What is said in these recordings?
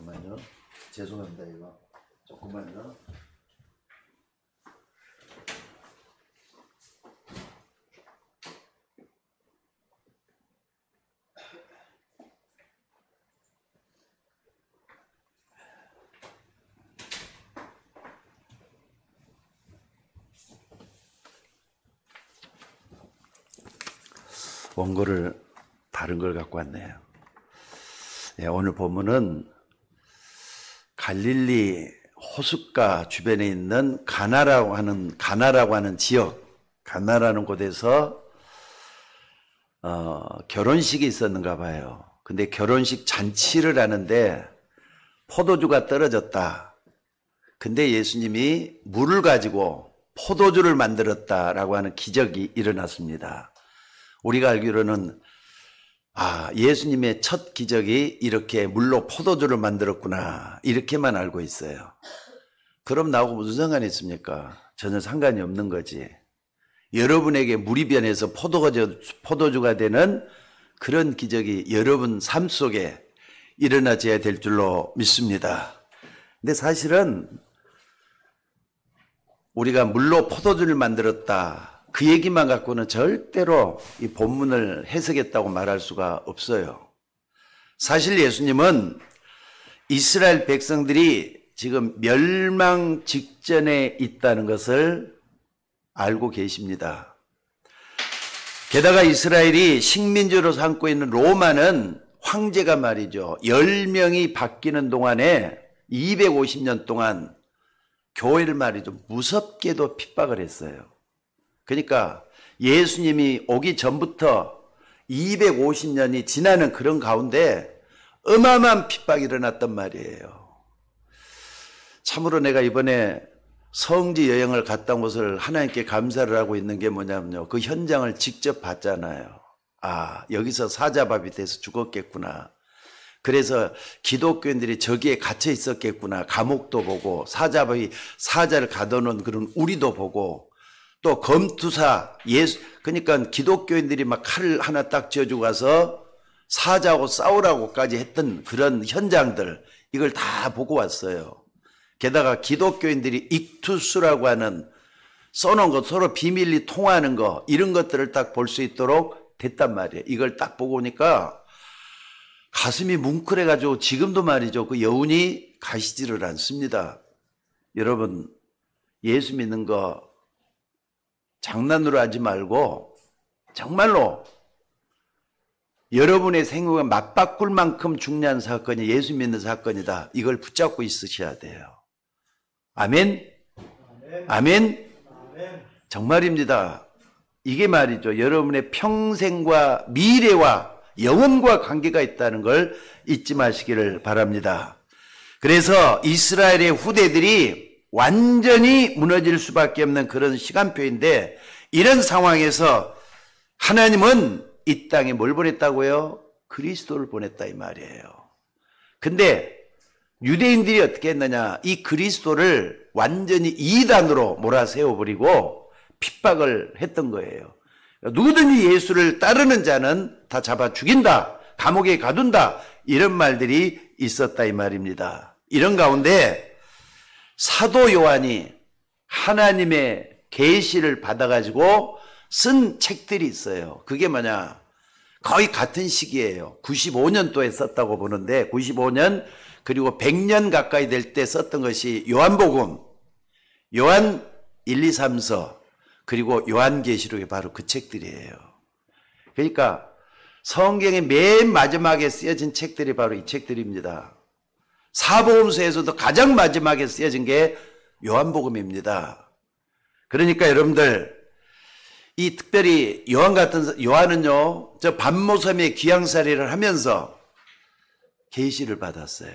잠깐만요. 죄송합니다. 이거 조금만요. 원고를 다른 걸 갖고 왔네요. 네, 오늘 본문은 갈릴리 호숫가 주변에 있는 가나라고 하는 지역, 가나라는 곳에서 결혼식이 있었는가 봐요. 근데 결혼식 잔치를 하는데 포도주가 떨어졌다. 근데 예수님이 물을 가지고 포도주를 만들었다라고 하는 기적이 일어났습니다. 우리가 알기로는 예수님의 첫 기적이 이렇게 물로 포도주를 만들었구나 이렇게만 알고 있어요. 그럼 나하고 무슨 상관이 있습니까? 전혀 상관이 없는 거지. 여러분에게 물이 변해서 포도주가 되는 그런 기적이 여러분 삶 속에 일어나져야 될 줄로 믿습니다. 근데 사실은 우리가 물로 포도주를 만들었다 그 얘기만 갖고는 절대로 이 본문을 해석했다고 말할 수가 없어요. 사실 예수님은 이스라엘 백성들이 지금 멸망 직전에 있다는 것을 알고 계십니다. 게다가 이스라엘이 식민지로 삼고 있는 로마는 황제가 말이죠. 10명이 바뀌는 동안에 250년 동안 교회를 말이죠. 무섭게도 핍박을 했어요. 그러니까 예수님이 오기 전부터 250년이 지나는 그런 가운데 어마어마한 핍박이 일어났단 말이에요. 참으로 내가 이번에 성지 여행을 갔다 온 것을 하나님께 감사를 하고 있는 게 뭐냐면요. 그 현장을 직접 봤잖아요. 여기서 사자밥이 돼서 죽었겠구나. 그래서 기독교인들이 저기에 갇혀 있었겠구나. 감옥도 보고 사자를 가둬놓은 그런 우리도 보고 또 검투사 그러니까 기독교인들이 막 칼을 하나 딱 쥐어주고 가서 사자하고 싸우라고까지 했던 그런 현장들 이걸 다 보고 왔어요. 게다가 기독교인들이 익투스라고 하는 써놓은 거 서로 비밀리 통화하는 거 이런 것들을 딱 볼 수 있도록 됐단 말이에요. 이걸 딱 보고 오니까 가슴이 뭉클해가지고 지금도 말이죠. 그 여운이 가시지를 않습니다. 여러분 예수 믿는 거 장난으로 하지 말고 정말로 여러분의 생명에 맞바꿀 만큼 중요한 사건이 예수 믿는 사건이다. 이걸 붙잡고 있으셔야 돼요. 아멘? 아멘? 정말입니다. 이게 말이죠. 여러분의 평생과 미래와 영혼과 관계가 있다는 걸 잊지 마시기를 바랍니다. 그래서 이스라엘의 후대들이 완전히 무너질 수밖에 없는 그런 시간표인데 이런 상황에서 하나님은 이 땅에 뭘 보냈다고요? 그리스도를 보냈다 이 말이에요. 근데 유대인들이 어떻게 했느냐? 이 그리스도를 완전히 이단으로 몰아세워버리고 핍박을 했던 거예요. 누구든지 예수를 따르는 자는 다 잡아 죽인다, 감옥에 가둔다 이런 말들이 있었다 이 말입니다. 이런 가운데 사도 요한이 하나님의 계시를 받아가지고 쓴 책들이 있어요. 그게 뭐냐? 거의 같은 시기예요. 95년도에 썼다고 보는데 95년 그리고 100년 가까이 될 때 썼던 것이 요한복음, 요한 1, 2, 3서 그리고 요한계시록이 바로 그 책들이에요. 그러니까 성경의 맨 마지막에 쓰여진 책들이 바로 이 책들입니다. 사복음서에서도 가장 마지막에 쓰여진 게 요한복음입니다. 그러니까 여러분들 이 특별히 요한은요 저 반모섬의 귀양살이를 하면서 계시를 받았어요.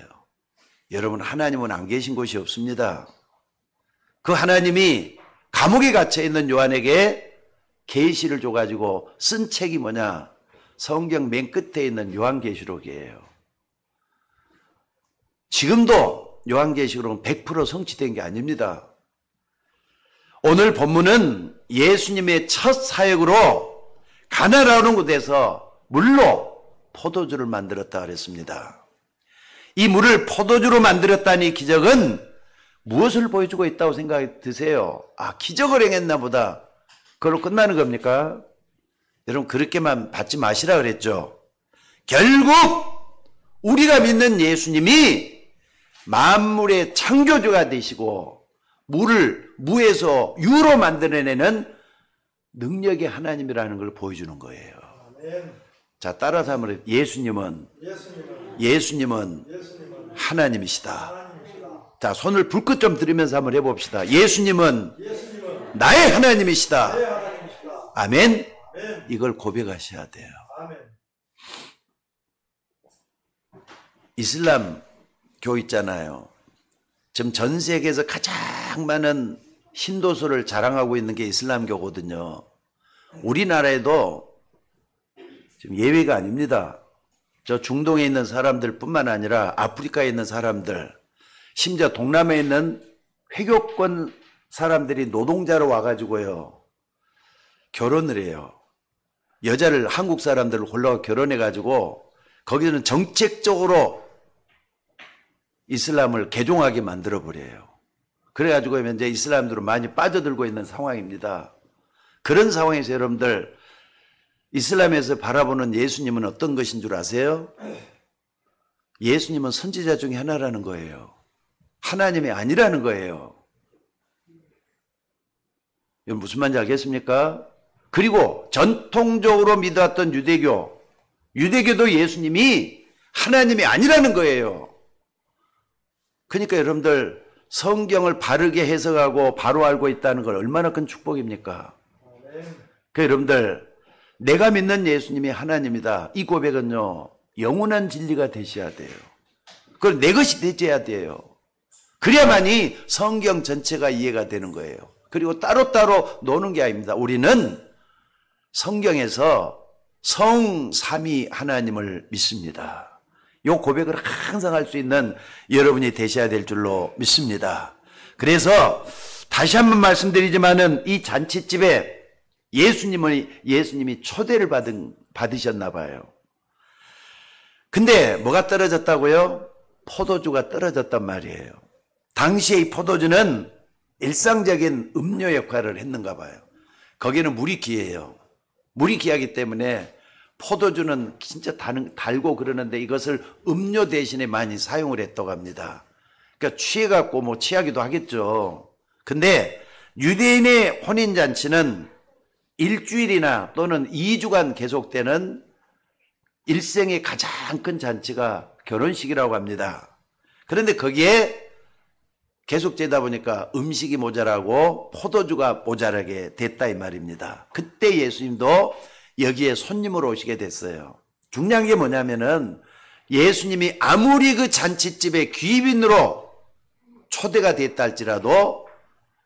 여러분 하나님은 안 계신 곳이 없습니다. 그 하나님이 감옥에 갇혀 있는 요한에게 계시를 줘가지고 쓴 책이 뭐냐? 성경 맨 끝에 있는 요한계시록이에요. 지금도 요한계시록은 100% 성취된 게 아닙니다. 오늘 본문은 예수님의 첫 사역으로 가나라는 곳에서 물로 포도주를 만들었다 그랬습니다. 이 물을 포도주로 만들었다는 이 기적은 무엇을 보여주고 있다고 생각이 드세요? 아, 기적을 행했나 보다. 그걸로 끝나는 겁니까? 여러분, 그렇게만 받지 마시라 그랬죠. 결국 우리가 믿는 예수님이 만물의 창조주가 되시고 물을 무에서 유로 만들어내는 능력의 하나님이라는 걸 보여주는 거예요. 자, 따라서 한번 예수님은 하나님이시다. 자, 손을 불끝 좀 들이면서 한번 해봅시다. 예수님은 나의 하나님이시다. 아멘. 이걸 고백하셔야 돼요. 이슬람 교 있잖아요. 지금 전 세계에서 가장 많은 신도수를 자랑하고 있는 게 이슬람교거든요. 우리나라에도 지금 예외가 아닙니다. 저 중동에 있는 사람들 뿐만 아니라 아프리카에 있는 사람들, 심지어 동남아에 있는 회교권 사람들이 노동자로 와가지고요, 결혼을 해요. 여자를, 한국 사람들을 골라가 결혼해가지고 거기서는 정책적으로 이슬람을 개종하게 만들어버려요. 그래가지고 이제 이슬람들로 많이 빠져들고 있는 상황입니다. 그런 상황에서 여러분들, 이슬람에서 바라보는 예수님은 어떤 것인 줄 아세요? 예수님은 선지자 중에 하나라는 거예요. 하나님이 아니라는 거예요. 이건 무슨 말인지 알겠습니까? 그리고 전통적으로 믿어왔던 유대교도 예수님이 하나님이 아니라는 거예요. 그러니까 여러분들, 성경을 바르게 해석하고 바로 알고 있다는 걸 얼마나 큰 축복입니까? 그러니까 여러분들, 내가 믿는 예수님이 하나님이다. 이 고백은요, 영원한 진리가 되셔야 돼요. 그걸 내 것이 되셔야 돼요. 그래야만이 성경 전체가 이해가 되는 거예요. 그리고 따로따로 노는 게 아닙니다. 우리는 성경에서 성삼위 하나님을 믿습니다. 이 고백을 항상 할 수 있는 여러분이 되셔야 될 줄로 믿습니다. 그래서 다시 한번 말씀드리지만은 이 잔치집에 예수님이 초대를 받으셨나 봐요. 근데 뭐가 떨어졌다고요? 포도주가 떨어졌단 말이에요. 당시에 이 포도주는 일상적인 음료 역할을 했는가 봐요. 거기는 물이 귀해요. 물이 귀하기 때문에 포도주는 진짜 달고 그러는데 이것을 음료 대신에 많이 사용을 했다고 합니다. 그러니까 취해갖고 뭐 취하기도 하겠죠. 근데 유대인의 혼인잔치는 일주일이나 또는 2주간 계속되는 일생의 가장 큰 잔치가 결혼식이라고 합니다. 그런데 거기에 계속되다 보니까 음식이 모자라고 포도주가 모자라게 됐다 이 말입니다. 그때 예수님도 여기에 손님으로 오시게 됐어요. 중요한 게 뭐냐면은 예수님이 아무리 그 잔치집에 귀빈으로 초대가 됐다 할지라도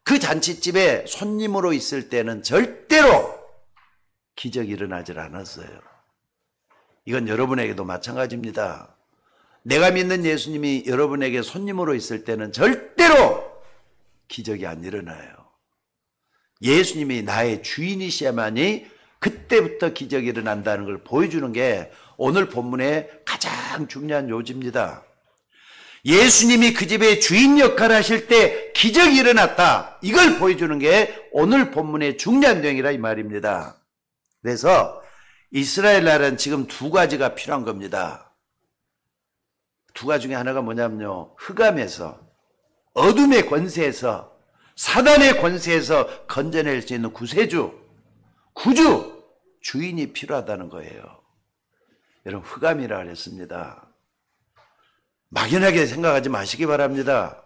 그 잔치집에 손님으로 있을 때는 절대로 기적이 일어나질 않았어요. 이건 여러분에게도 마찬가지입니다. 내가 믿는 예수님이 여러분에게 손님으로 있을 때는 절대로 기적이 안 일어나요. 예수님이 나의 주인이셔야만이 그때부터 기적이 일어난다는 걸 보여주는 게 오늘 본문의 가장 중요한 요지입니다. 예수님이 그 집의 주인 역할을 하실 때 기적이 일어났다. 이걸 보여주는 게 오늘 본문의 중요한 내용이라 이 말입니다. 그래서 이스라엘 나라는 지금 두 가지가 필요한 겁니다. 두 가지 중에 하나가 뭐냐면요, 흑암에서, 어둠의 권세에서, 사단의 권세에서 건져낼 수 있는 구세주, 구주, 주인이 필요하다는 거예요. 여러분, 흑암이라 그랬습니다. 막연하게 생각하지 마시기 바랍니다.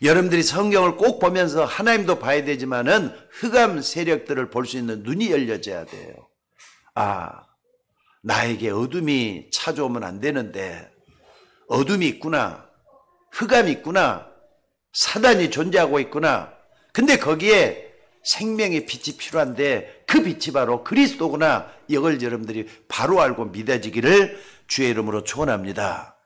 여러분들이 성경을 꼭 보면서 하나님도 봐야 되지만은 흑암 세력들을 볼 수 있는 눈이 열려져야 돼요. 아, 나에게 어둠이 찾아오면 안 되는데 어둠이 있구나, 흑암이 있구나, 사단이 존재하고 있구나. 근데 거기에 생명의 빛이 필요한데 그 빛이 바로 그리스도구나. 이걸 여러분들이 바로 알고 믿어지기를 주의 이름으로 축원합니다.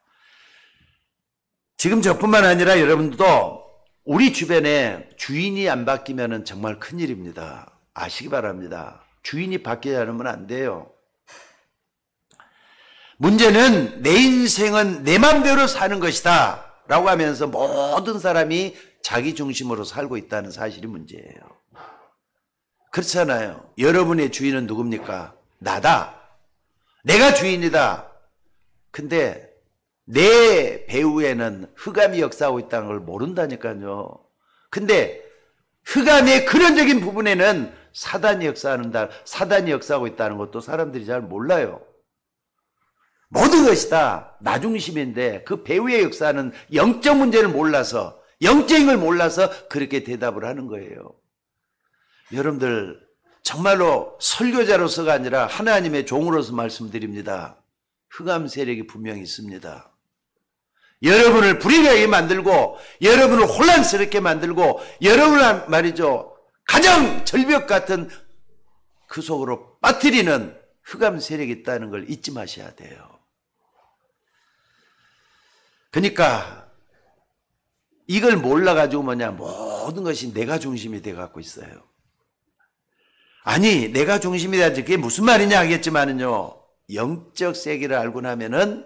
지금 저뿐만 아니라 여러분들도 우리 주변에 주인이 안 바뀌면 정말 큰일입니다. 아시기 바랍니다. 주인이 바뀌지 않으면 안 돼요. 문제는 내 인생은 내 맘대로 사는 것이다 라고 하면서 모든 사람이 자기 중심으로 살고 있다는 사실이 문제예요. 그렇잖아요. 여러분의 주인은 누굽니까? 나다. 내가 주인이다. 근데 내 배후에는 흑암이 역사하고 있다는 걸 모른다니까요. 근데 흑암의 근원적인 부분에는 사단이 역사하고 있다는 것도 사람들이 잘 몰라요. 모든 것이 다 나 중심인데 그 배후의 역사는 영적 문제를 몰라서, 영적인 걸 몰라서 그렇게 대답을 하는 거예요. 여러분들 정말로 설교자로서가 아니라 하나님의 종으로서 말씀드립니다. 흑암 세력이 분명히 있습니다. 여러분을 불의하게 만들고 여러분을 혼란스럽게 만들고 여러분을 말이죠, 가장 절벽 같은 그 속으로 빠뜨리는 흑암 세력이 있다는 걸 잊지 마셔야 돼요. 그러니까 이걸 몰라가지고 모든 것이 내가 중심이 돼갖고 있어요. 아니, 내가 중심이 돼야지 그게 무슨 말이냐 하겠지만은요, 영적 세계를 알고 나면은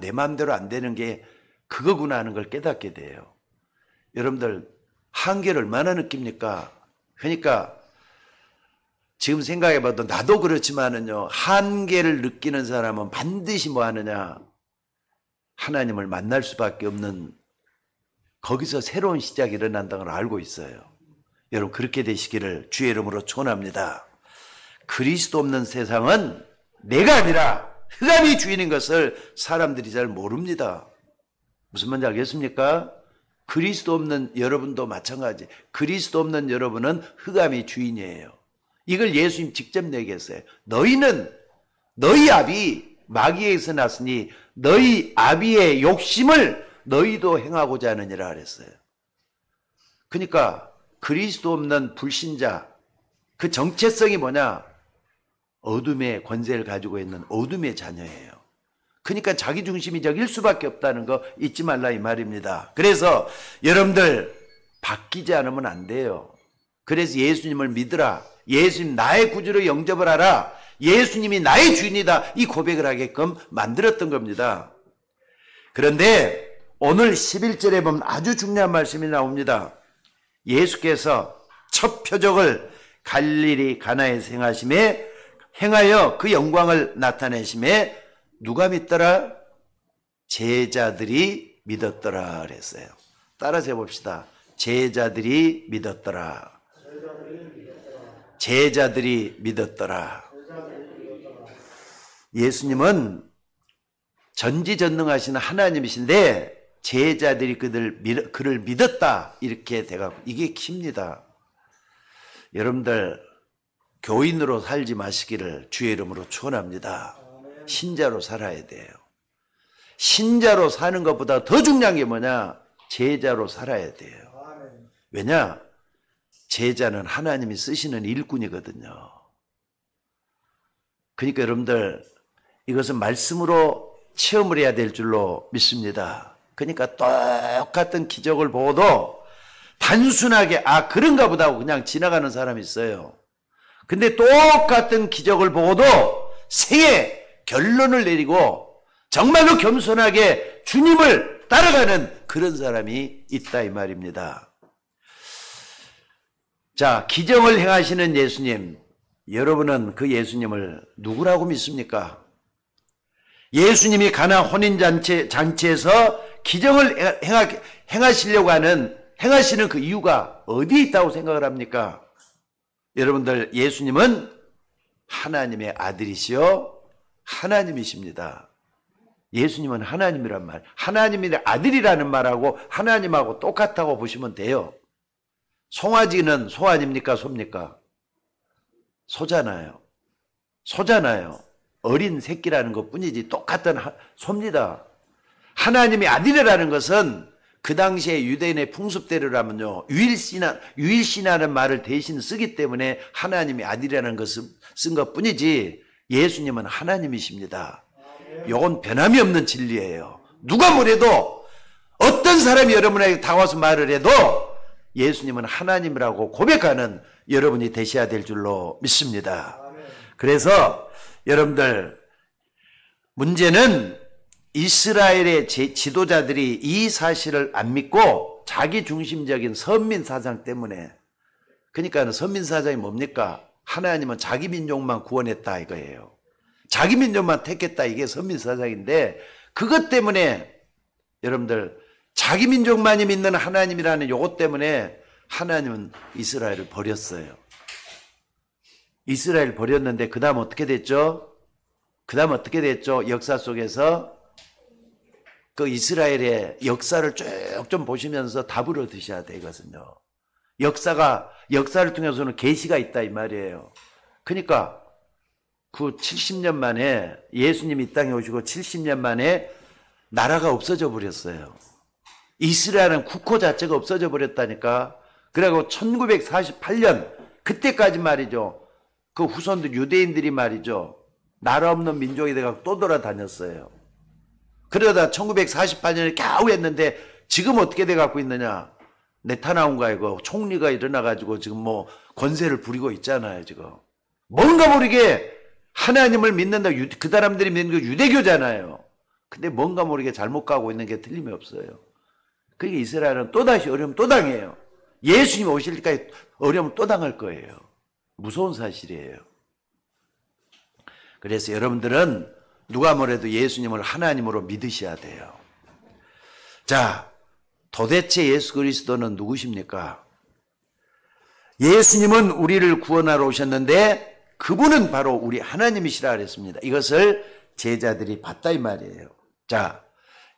내 마음대로 안 되는 게 그거구나 하는 걸 깨닫게 돼요. 여러분들 한계를 얼마나 느낍니까? 그러니까 지금 생각해봐도 나도 그렇지만은요, 한계를 느끼는 사람은 반드시 뭐 하느냐, 하나님을 만날 수밖에 없는, 거기서 새로운 시작이 일어난다는 걸 알고 있어요. 여러분 그렇게 되시기를 주의 이름으로 축원합니다. 그리스도 없는 세상은 내가 아니라 흑암이 주인인 것을 사람들이 잘 모릅니다. 무슨 말인지 알겠습니까? 그리스도 없는 여러분도 마찬가지. 그리스도 없는 여러분은 흑암이 주인이에요. 이걸 예수님 직접 얘기했어요. 너희는 너희 아비 마귀에게서 났으니 너희 아비의 욕심을 너희도 행하고자 하느니라 그랬어요. 그러니까 그리스도 없는 불신자, 그 정체성이 뭐냐? 어둠의 권세를 가지고 있는 어둠의 자녀예요. 그러니까 자기 중심적일 수밖에 없다는 거 잊지 말라 이 말입니다. 그래서 여러분들 바뀌지 않으면 안 돼요. 그래서 예수님을 믿으라. 예수님 나의 구주로 영접을 하라. 예수님이 나의 주인이다. 이 고백을 하게끔 만들었던 겁니다. 그런데 오늘 11절에 보면 아주 중요한 말씀이 나옵니다. 예수께서 첫 표적을 갈릴리 가나에서 행하여 그 영광을 나타내심에 누가 믿더라? 제자들이 믿었더라 그랬어요. 따라서 해봅시다. 제자들이 믿었더라. 제자들이 믿었더라. 예수님은 전지전능하신 하나님이신데 제자들이 그를 믿었다 이렇게 돼가고, 이게 킵니다. 여러분들 교인으로 살지 마시기를 주의 이름으로 축원합니다. 신자로 살아야 돼요. 신자로 사는 것보다 더 중요한 게 뭐냐? 제자로 살아야 돼요. 왜냐? 제자는 하나님이 쓰시는 일꾼이거든요. 그러니까 여러분들 이것은 말씀으로 체험을 해야 될 줄로 믿습니다. 그러니까 똑같은 기적을 보고도 단순하게 그런가 보다 하고 그냥 지나가는 사람이 있어요. 근데 똑같은 기적을 보고도 생애 결론을 내리고 정말로 겸손하게 주님을 따라가는 그런 사람이 있다 이 말입니다. 자, 기적을 행하시는 예수님, 여러분은 그 예수님을 누구라고 믿습니까? 예수님이 가나 혼인잔치에서 기적을 행하시는 그 이유가 어디에 있다고 생각을 합니까? 여러분들 예수님은 하나님의 아들이시요 하나님이십니다. 예수님은 하나님이란 말, 하나님의 아들이라는 말하고 하나님하고 똑같다고 보시면 돼요. 송아지는 소 아닙니까? 소입니까? 소잖아요. 소잖아요. 어린 새끼라는 것 뿐이지 똑같은 소입니다. 하나님의 아들이라는 것은 그 당시에 유대인의 풍습대로라면요, 유일신하는 말을 대신 쓰기 때문에 하나님의 아들이라는 것을 쓴 것 뿐이지 예수님은 하나님이십니다. 이건 변함이 없는 진리예요. 누가 뭐래도 어떤 사람이 여러분에게 다가와서 말을 해도 예수님은 하나님이라고 고백하는 여러분이 되셔야 될 줄로 믿습니다. 그래서 여러분들 문제는 이스라엘의 지도자들이 이 사실을 안 믿고 자기 중심적인 선민 사상 때문에, 그러니까 선민 사상이 뭡니까? 하나님은 자기 민족만 구원했다 이거예요. 자기 민족만 택했다, 이게 선민 사상인데, 그것 때문에 여러분들 자기 민족만이 믿는 하나님이라는 요것 때문에 하나님은 이스라엘을 버렸어요. 이스라엘 버렸는데 그 다음 어떻게 됐죠? 역사 속에서 그 이스라엘의 역사를 쭉 좀 보시면서 답을 얻으셔야 돼, 이것은요. 역사를 통해서는 계시가 있다 이 말이에요. 그러니까 그 70년 만에 예수님이 이 땅에 오시고 70년 만에 나라가 없어져 버렸어요. 이스라엘은 국호 자체가 없어져 버렸다니까. 그리고 1948년 그때까지 말이죠. 그 후손들 유대인들이 말이죠. 나라 없는 민족이 돼서 또 돌아다녔어요. 그러다 1948년에 겨우 했는데 지금 어떻게 돼 갖고 있느냐. 네타나훈가 이거 총리가 일어나가지고 지금 뭐 권세를 부리고 있잖아요, 지금. 뭔가 모르게 하나님을 믿는다. 그 사람들이 믿는 거 유대교잖아요. 근데 뭔가 모르게 잘못 가고 있는 게 틀림이 없어요. 그러니까 이스라엘은 또다시 어려움 또 당해요. 예수님 오실 때까지 어려움 또 당할 거예요. 무서운 사실이에요. 그래서 여러분들은 누가 뭐래도 예수님을 하나님으로 믿으셔야 돼요. 자, 도대체 예수 그리스도는 누구십니까? 예수님은 우리를 구원하러 오셨는데 그분은 바로 우리 하나님이시라 그랬습니다. 이것을 제자들이 봤다 이 말이에요. 자,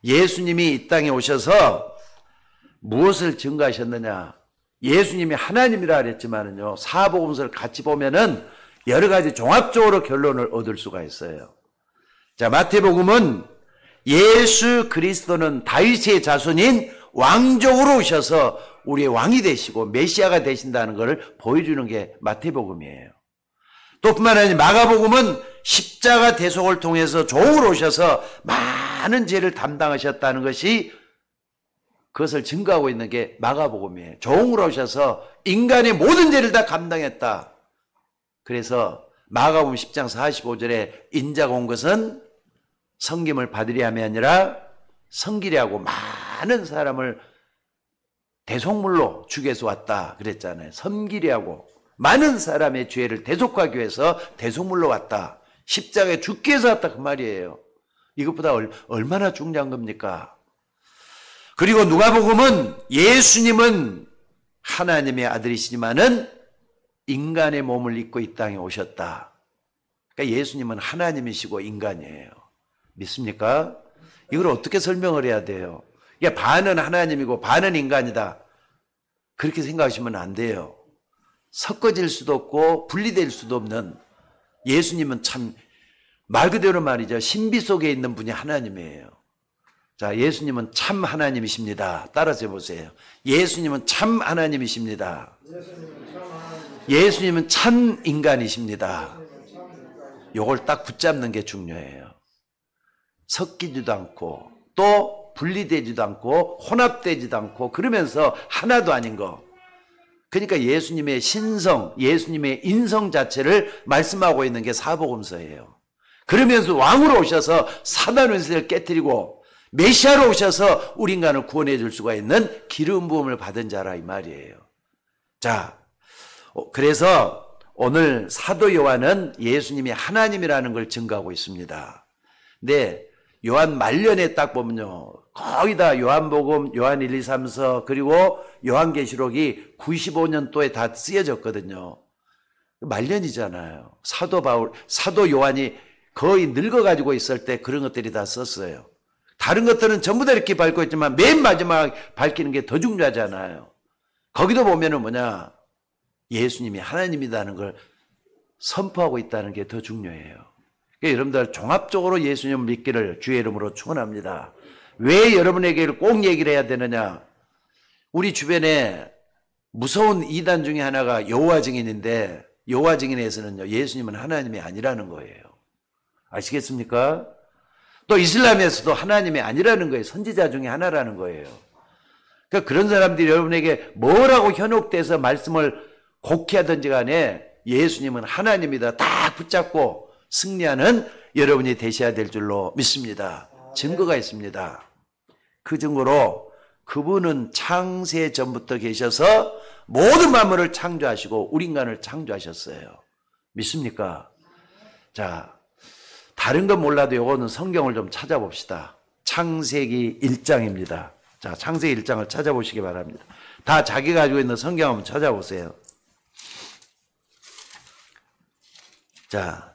예수님이 이 땅에 오셔서 무엇을 증거하셨느냐? 예수님이 하나님이라 그랬지만은요, 사복음서를 같이 보면은 여러 가지 종합적으로 결론을 얻을 수가 있어요. 자, 마태복음은 예수 그리스도는 다윗의 자손인 왕족으로 오셔서 우리의 왕이 되시고 메시아가 되신다는 것을 보여주는 게 마태복음이에요. 또 뿐만 아니라 마가복음은 십자가 대속을 통해서 종으로 오셔서 많은 죄를 담당하셨다는 것이, 그것을 증거하고 있는 게 마가복음이에요. 종으로 오셔서 인간의 모든 죄를 다 감당했다. 그래서 마가복음 10장 45절에 인자가 온 것은 섬김을 받으려 함이 아니라 섬기려 하고 많은 사람을 대속물로 주께서 왔다 그랬잖아요. 섬기려 하고 많은 사람의 죄를 대속하기 위해서 대속물로 왔다. 십자가에 죽기 위해서 왔다 그 말이에요. 이것보다 얼마나 중요한 겁니까? 그리고 누가복음은 예수님은 하나님의 아들이시지만은 인간의 몸을 입고 이 땅에 오셨다. 그러니까 예수님은 하나님이시고 인간이에요. 믿습니까? 이걸 어떻게 설명을 해야 돼요? 이게 반은 하나님이고 반은 인간이다. 그렇게 생각하시면 안 돼요. 섞어질 수도 없고 분리될 수도 없는, 예수님은 참 말 그대로 말이죠. 신비 속에 있는 분이 하나님이에요. 자, 예수님은 참 하나님이십니다. 따라서 해보세요. 예수님은 참 하나님이십니다. 예수님은 참 인간이십니다. 요걸 딱 붙잡는 게 중요해요. 섞이지도 않고 또 분리되지도 않고 혼합되지도 않고 그러면서 하나도 아닌 거. 그러니까 예수님의 신성, 예수님의 인성 자체를 말씀하고 있는 게 사복음서예요. 그러면서 왕으로 오셔서 사단 원수를 깨뜨리고 메시아로 오셔서 우리 인간을 구원해 줄 수가 있는 기름 부음을 받은 자라 이 말이에요. 자, 그래서 오늘 사도 요한은 예수님이 하나님이라는 걸 증거하고 있습니다. 근데 요한 말년에 딱 보면요, 거의 다 요한복음, 요한 1, 2, 3서 그리고 요한계시록이 95년도에 다 쓰여졌거든요. 말년이잖아요. 사도 요한이 거의 늙어가지고 있을 때 그런 것들이 다 썼어요. 다른 것들은 전부 다 이렇게 밟고 있지만 맨 마지막 밝히는 게 더 중요하잖아요. 거기도 보면은 뭐냐, 예수님이 하나님이라는 걸 선포하고 있다는 게 더 중요해요. 그러니까 여러분들 종합적으로 예수님을 믿기를 주의 이름으로 축원합니다. 왜 여러분에게 꼭 얘기를 해야 되느냐? 우리 주변에 무서운 이단 중에 하나가 여호와 증인인데, 여호와 증인에서는요, 예수님은 하나님이 아니라는 거예요. 아시겠습니까? 또 이슬람에서도 하나님이 아니라는 거예요. 선지자 중에 하나라는 거예요. 그러니까 그런 사람들이 여러분에게 뭐라고 현혹돼서 말씀을 곡해하든지 간에 예수님은 하나님이다 딱 붙잡고 승리하는 여러분이 되셔야 될 줄로 믿습니다. 증거가 있습니다. 그 증거로 그분은 창세 전부터 계셔서 모든 만물을 창조하시고 우리 인간을 창조하셨어요. 믿습니까? 자, 다른 건 몰라도 요거는 성경을 좀 찾아봅시다. 창세기 1장입니다. 자, 창세기 1장을 찾아보시기 바랍니다. 다 자기 가지고 있는 성경 한번 찾아보세요. 자,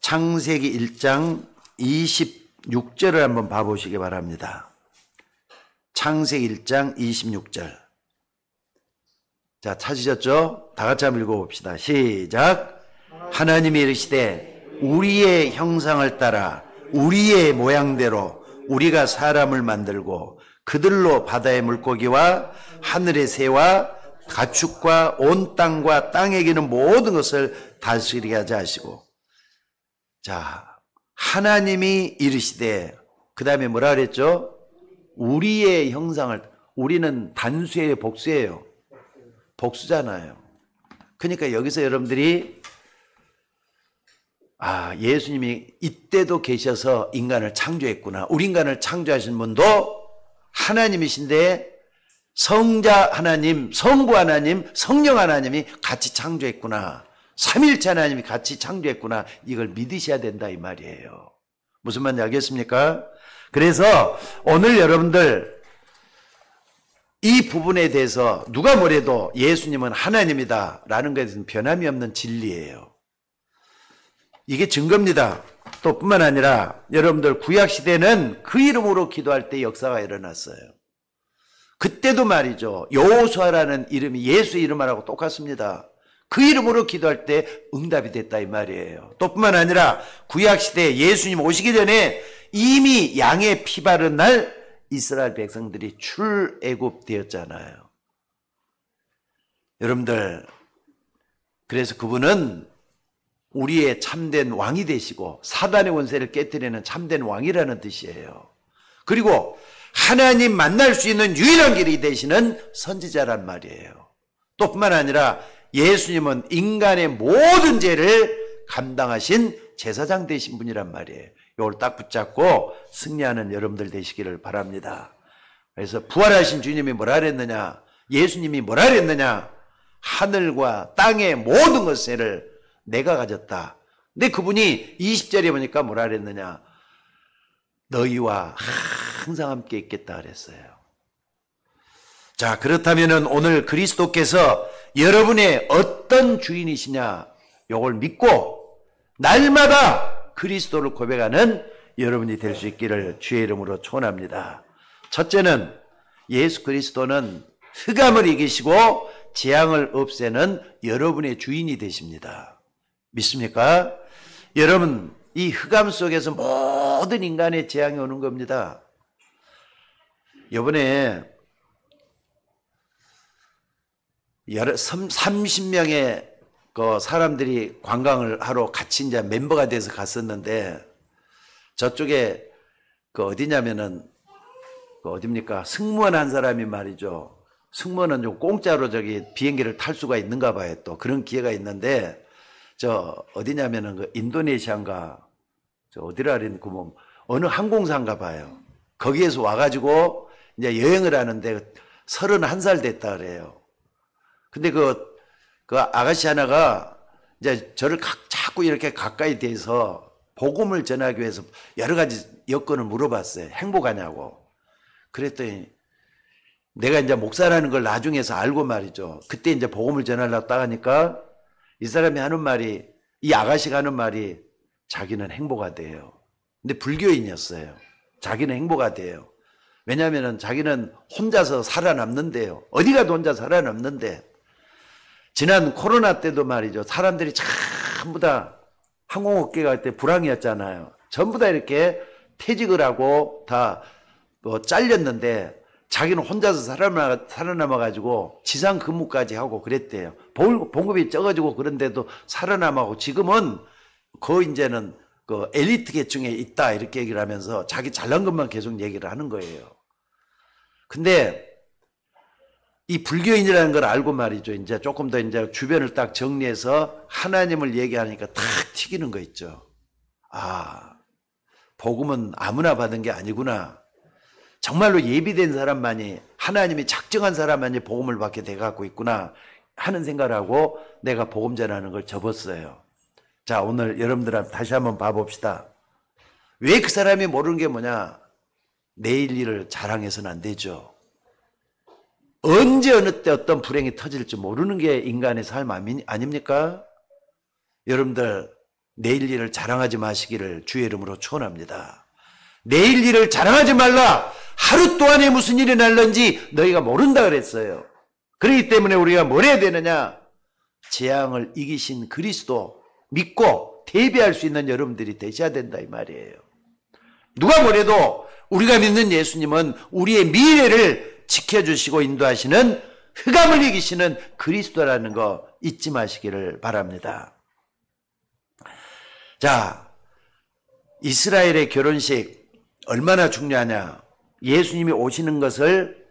창세기 1장 26절을 한번 봐보시기 바랍니다. 창세기 1장 26절. 자, 찾으셨죠? 다 같이 한번 읽어봅시다. 시작. 하나님이 이르시되 우리의 형상을 따라 우리의 모양대로 우리가 사람을 만들고 그들로 바다의 물고기와 하늘의 새와 가축과 온 땅과 땅에 기는 모든 것을 다스리게 하자 하시고. 자, 하나님이 이르시되, 그 다음에 뭐라 그랬죠? 우리의 형상을, 우리는 단수예요, 복수예요? 복수잖아요. 그러니까 여기서 여러분들이 예수님이 이때도 계셔서 인간을 창조했구나. 우리 인간을 창조하신 분도 하나님이신데 성자 하나님, 성부 하나님, 성령 하나님이 같이 창조했구나. 삼일체 하나님이 같이 창조했구나. 이걸 믿으셔야 된다 이 말이에요. 무슨 말인지 알겠습니까? 그래서 오늘 여러분들 이 부분에 대해서 누가 뭐래도 예수님은 하나님이다 라는 것에 대해서는 변함이 없는 진리예요. 이게 증거입니다. 또 뿐만 아니라 여러분들 구약시대는 그 이름으로 기도할 때 역사가 일어났어요. 그때도 말이죠. 여호수아라는 이름이 예수 이름하고 똑같습니다. 그 이름으로 기도할 때 응답이 됐다 이 말이에요. 또 뿐만 아니라 구약시대에 예수님 오시기 전에 이미 양의 피 바른 날 이스라엘 백성들이 출애굽되었잖아요. 여러분들, 그래서 그분은 우리의 참된 왕이 되시고 사단의 권세를 깨뜨리는 참된 왕이라는 뜻이에요. 그리고 하나님 만날 수 있는 유일한 길이 되시는 선지자란 말이에요. 또 뿐만 아니라 예수님은 인간의 모든 죄를 감당하신 제사장 되신 분이란 말이에요. 이걸 딱 붙잡고 승리하는 여러분들 되시기를 바랍니다. 그래서 부활하신 주님이 뭐라 그랬느냐? 예수님이 뭐라 그랬느냐? 하늘과 땅의 모든 것을 내가 가졌다. 근데 그분이 20절에 보니까 뭐라 그랬느냐? 너희와 항상 함께 있겠다 그랬어요. 자, 그렇다면 오늘 그리스도께서 여러분의 어떤 주인이시냐? 요걸 믿고 날마다 그리스도를 고백하는 여러분이 될 수 있기를 주의 이름으로 축원합니다. 첫째는 예수 그리스도는 흑암을 이기시고 재앙을 없애는 여러분의 주인이 되십니다. 믿습니까? 여러분, 이 흑암 속에서 모든 인간의 재앙이 오는 겁니다. 이번에 30명의 그 사람들이 관광을 하러 같이 이제 멤버가 돼서 갔었는데, 저쪽에 그 어디냐면은 그 어딥니까? 승무원 한 사람이 말이죠. 승무원은 좀 공짜로 저기 비행기를 탈 수가 있는가 봐요. 또 그런 기회가 있는데, 저 어디냐면은 그 인도네시아인가 저 어디라 그랬는데 그 뭐 어느 항공사인가 봐요. 거기에서 와가지고 이제 여행을 하는데 31살 됐다 그래요. 근데 그 아가씨 하나가 이제 저를 자꾸 이렇게 가까이 대서 복음을 전하기 위해서 여러 가지 여건을 물어봤어요. 행복하냐고. 그랬더니 내가 이제 목사라는 걸 나중에서 알고 말이죠. 그때 이제 복음을 전하려고 딱 하니까 이 사람이 하는 말이, 이 아가씨가 하는 말이 자기는 행복하대요. 근데 불교인이었어요. 자기는 행복하대요. 왜냐하면 자기는 혼자서 살아남는데요. 어디 가도 혼자 살아남는데, 지난 코로나 때도 말이죠. 사람들이 전부 다 항공업계가 그때 불황이었잖아요. 전부 다 이렇게 퇴직을 하고 다 뭐 잘렸는데 자기는 혼자서 살아남아가지고 지상 근무까지 하고 그랬대요. 봉급이 적어지고 그런데도 살아남아고 지금은 거의 이제는 그 엘리트 계층에 있다 이렇게 얘기를 하면서 자기 잘난 것만 계속 얘기를 하는 거예요. 근데 이 불교인이라는 걸 알고 말이죠. 이제 조금 더 이제 주변을 딱 정리해서 하나님을 얘기하니까 탁 튀기는 거 있죠. 아, 복음은 아무나 받은 게 아니구나. 정말로 예비된 사람만이, 하나님이 작정한 사람만이 복음을 받게 돼갖고 있구나 하는 생각을 하고 내가 복음 전하는 걸 접었어요. 자, 오늘 여러분들한테 다시 한번 봐봅시다. 왜 그 사람이 모르는 게 뭐냐? 내일 일을 자랑해서는 안 되죠. 언제 어느 때 어떤 불행이 터질지 모르는 게 인간의 삶 아닙니까? 여러분들 내일 일을 자랑하지 마시기를 주의 이름으로 축원합니다. 내일 일을 자랑하지 말라. 하루 동안에 무슨 일이 날는지 너희가 모른다 그랬어요. 그렇기 때문에 우리가 뭘 해야 되느냐? 재앙을 이기신 그리스도 믿고 대비할 수 있는 여러분들이 되셔야 된다 이 말이에요. 누가 뭐래도 우리가 믿는 예수님은 우리의 미래를 지켜주시고 인도하시는 흑암을 이기시는 그리스도라는 거 잊지 마시기를 바랍니다. 자, 이스라엘의 결혼식 얼마나 중요하냐? 예수님이 오시는 것을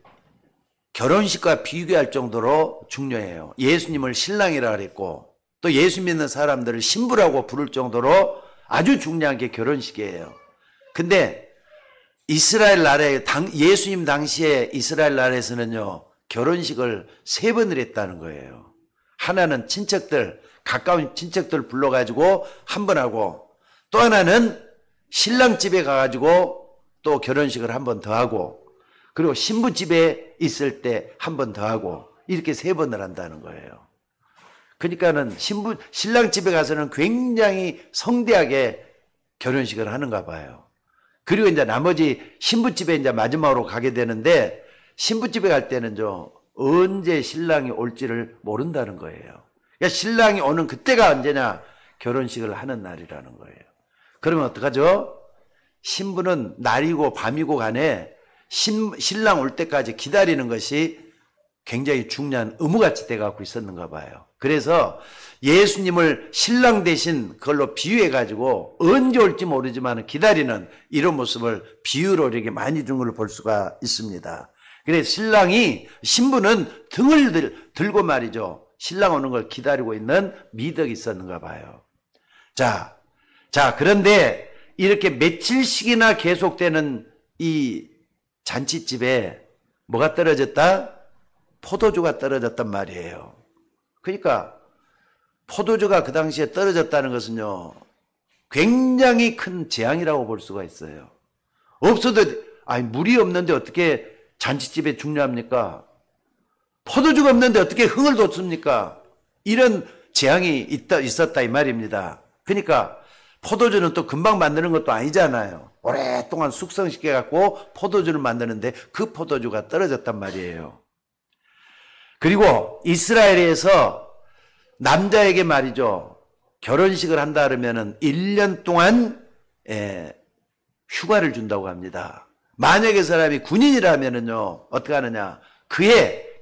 결혼식과 비교할 정도로 중요해요. 예수님을 신랑이라 그랬고 또 예수 믿는 사람들을 신부라고 부를 정도로 아주 중요한 게 결혼식이에요. 근데 이스라엘 나라에 예수님 당시에 이스라엘 나라에서는요 결혼식을 3번을 했다는 거예요. 하나는 친척들, 가까운 친척들 불러가지고 한 번 하고, 또 하나는 신랑 집에 가가지고 또 결혼식을 한 번 더 하고, 그리고 신부 집에 있을 때 한 번 더 하고, 이렇게 3번을 한다는 거예요. 그러니까는 신랑 집에 가서는 굉장히 성대하게 결혼식을 하는가 봐요. 그리고 이제 나머지 신부 집에 이제 마지막으로 가게 되는데, 신부 집에 갈 때는 언제 신랑이 올지를 모른다는 거예요. 그러니까 신랑이 오는 그때가 언제냐? 결혼식을 하는 날이라는 거예요. 그러면 어떡하죠? 신부는 날이고 밤이고 간에 신랑 올 때까지 기다리는 것이 굉장히 중요한 의무같이 돼갖고 있었는가 봐요. 그래서 예수님을 신랑 대신 그걸로 비유해가지고 언제 올지 모르지만 기다리는 이런 모습을 비유로 이렇게 많이 준 걸 볼 수가 있습니다. 그래서 신부는 등을 들고 말이죠. 신랑 오는 걸 기다리고 있는 미덕이 있었는가 봐요. 자, 그런데 이렇게 며칠씩이나 계속되는 이 잔치집에 뭐가 떨어졌다? 포도주가 떨어졌단 말이에요. 그러니까 포도주가 그 당시에 떨어졌다는 것은요 굉장히 큰 재앙이라고 볼 수가 있어요. 없어도 물이 없는데 어떻게 잔치집에 중요합니까? 포도주가 없는데 어떻게 흥을 돋습니까? 이런 재앙이 있었다 이 말입니다. 그러니까 포도주는 또 금방 만드는 것도 아니잖아요. 오랫동안 숙성시켜갖고 포도주를 만드는데 그 포도주가 떨어졌단 말이에요. 그리고 이스라엘에서 남자에게 말이죠, 결혼식을 한다 그러면은 1년 동안 휴가를 준다고 합니다. 만약에 사람이 군인이라면은요 어떻게 하느냐?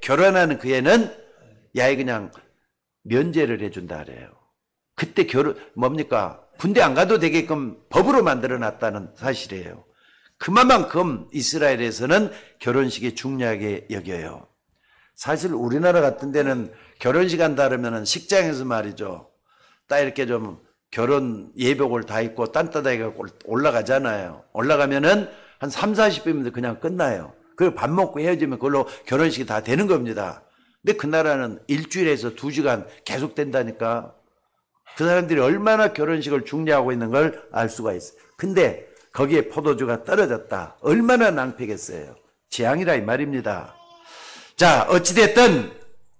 결혼하는 그애는 그냥 면제를 해준다 그래요. 그때 뭡니까? 군대 안 가도 되게끔 법으로 만들어 놨다는 사실이에요. 그만큼 이스라엘에서는 결혼식이 중요하게 여겨요. 사실 우리나라 같은 데는 결혼식 한다 그러면은 식장에서 말이죠, 딱 이렇게 좀 결혼 예복을 다 입고 딴따다리가 올라가잖아요. 올라가면은 한 30-40분이면 그냥 끝나요. 그리고 밥 먹고 헤어지면 그걸로 결혼식이 다 되는 겁니다. 근데 그 나라는 일주일에서 2시간 계속 된다니까. 그 사람들이 얼마나 결혼식을 중요하고 있는 걸 알 수가 있어요. 근데 거기에 포도주가 떨어졌다. 얼마나 낭패겠어요. 재앙이라 이 말입니다. 자, 어찌됐든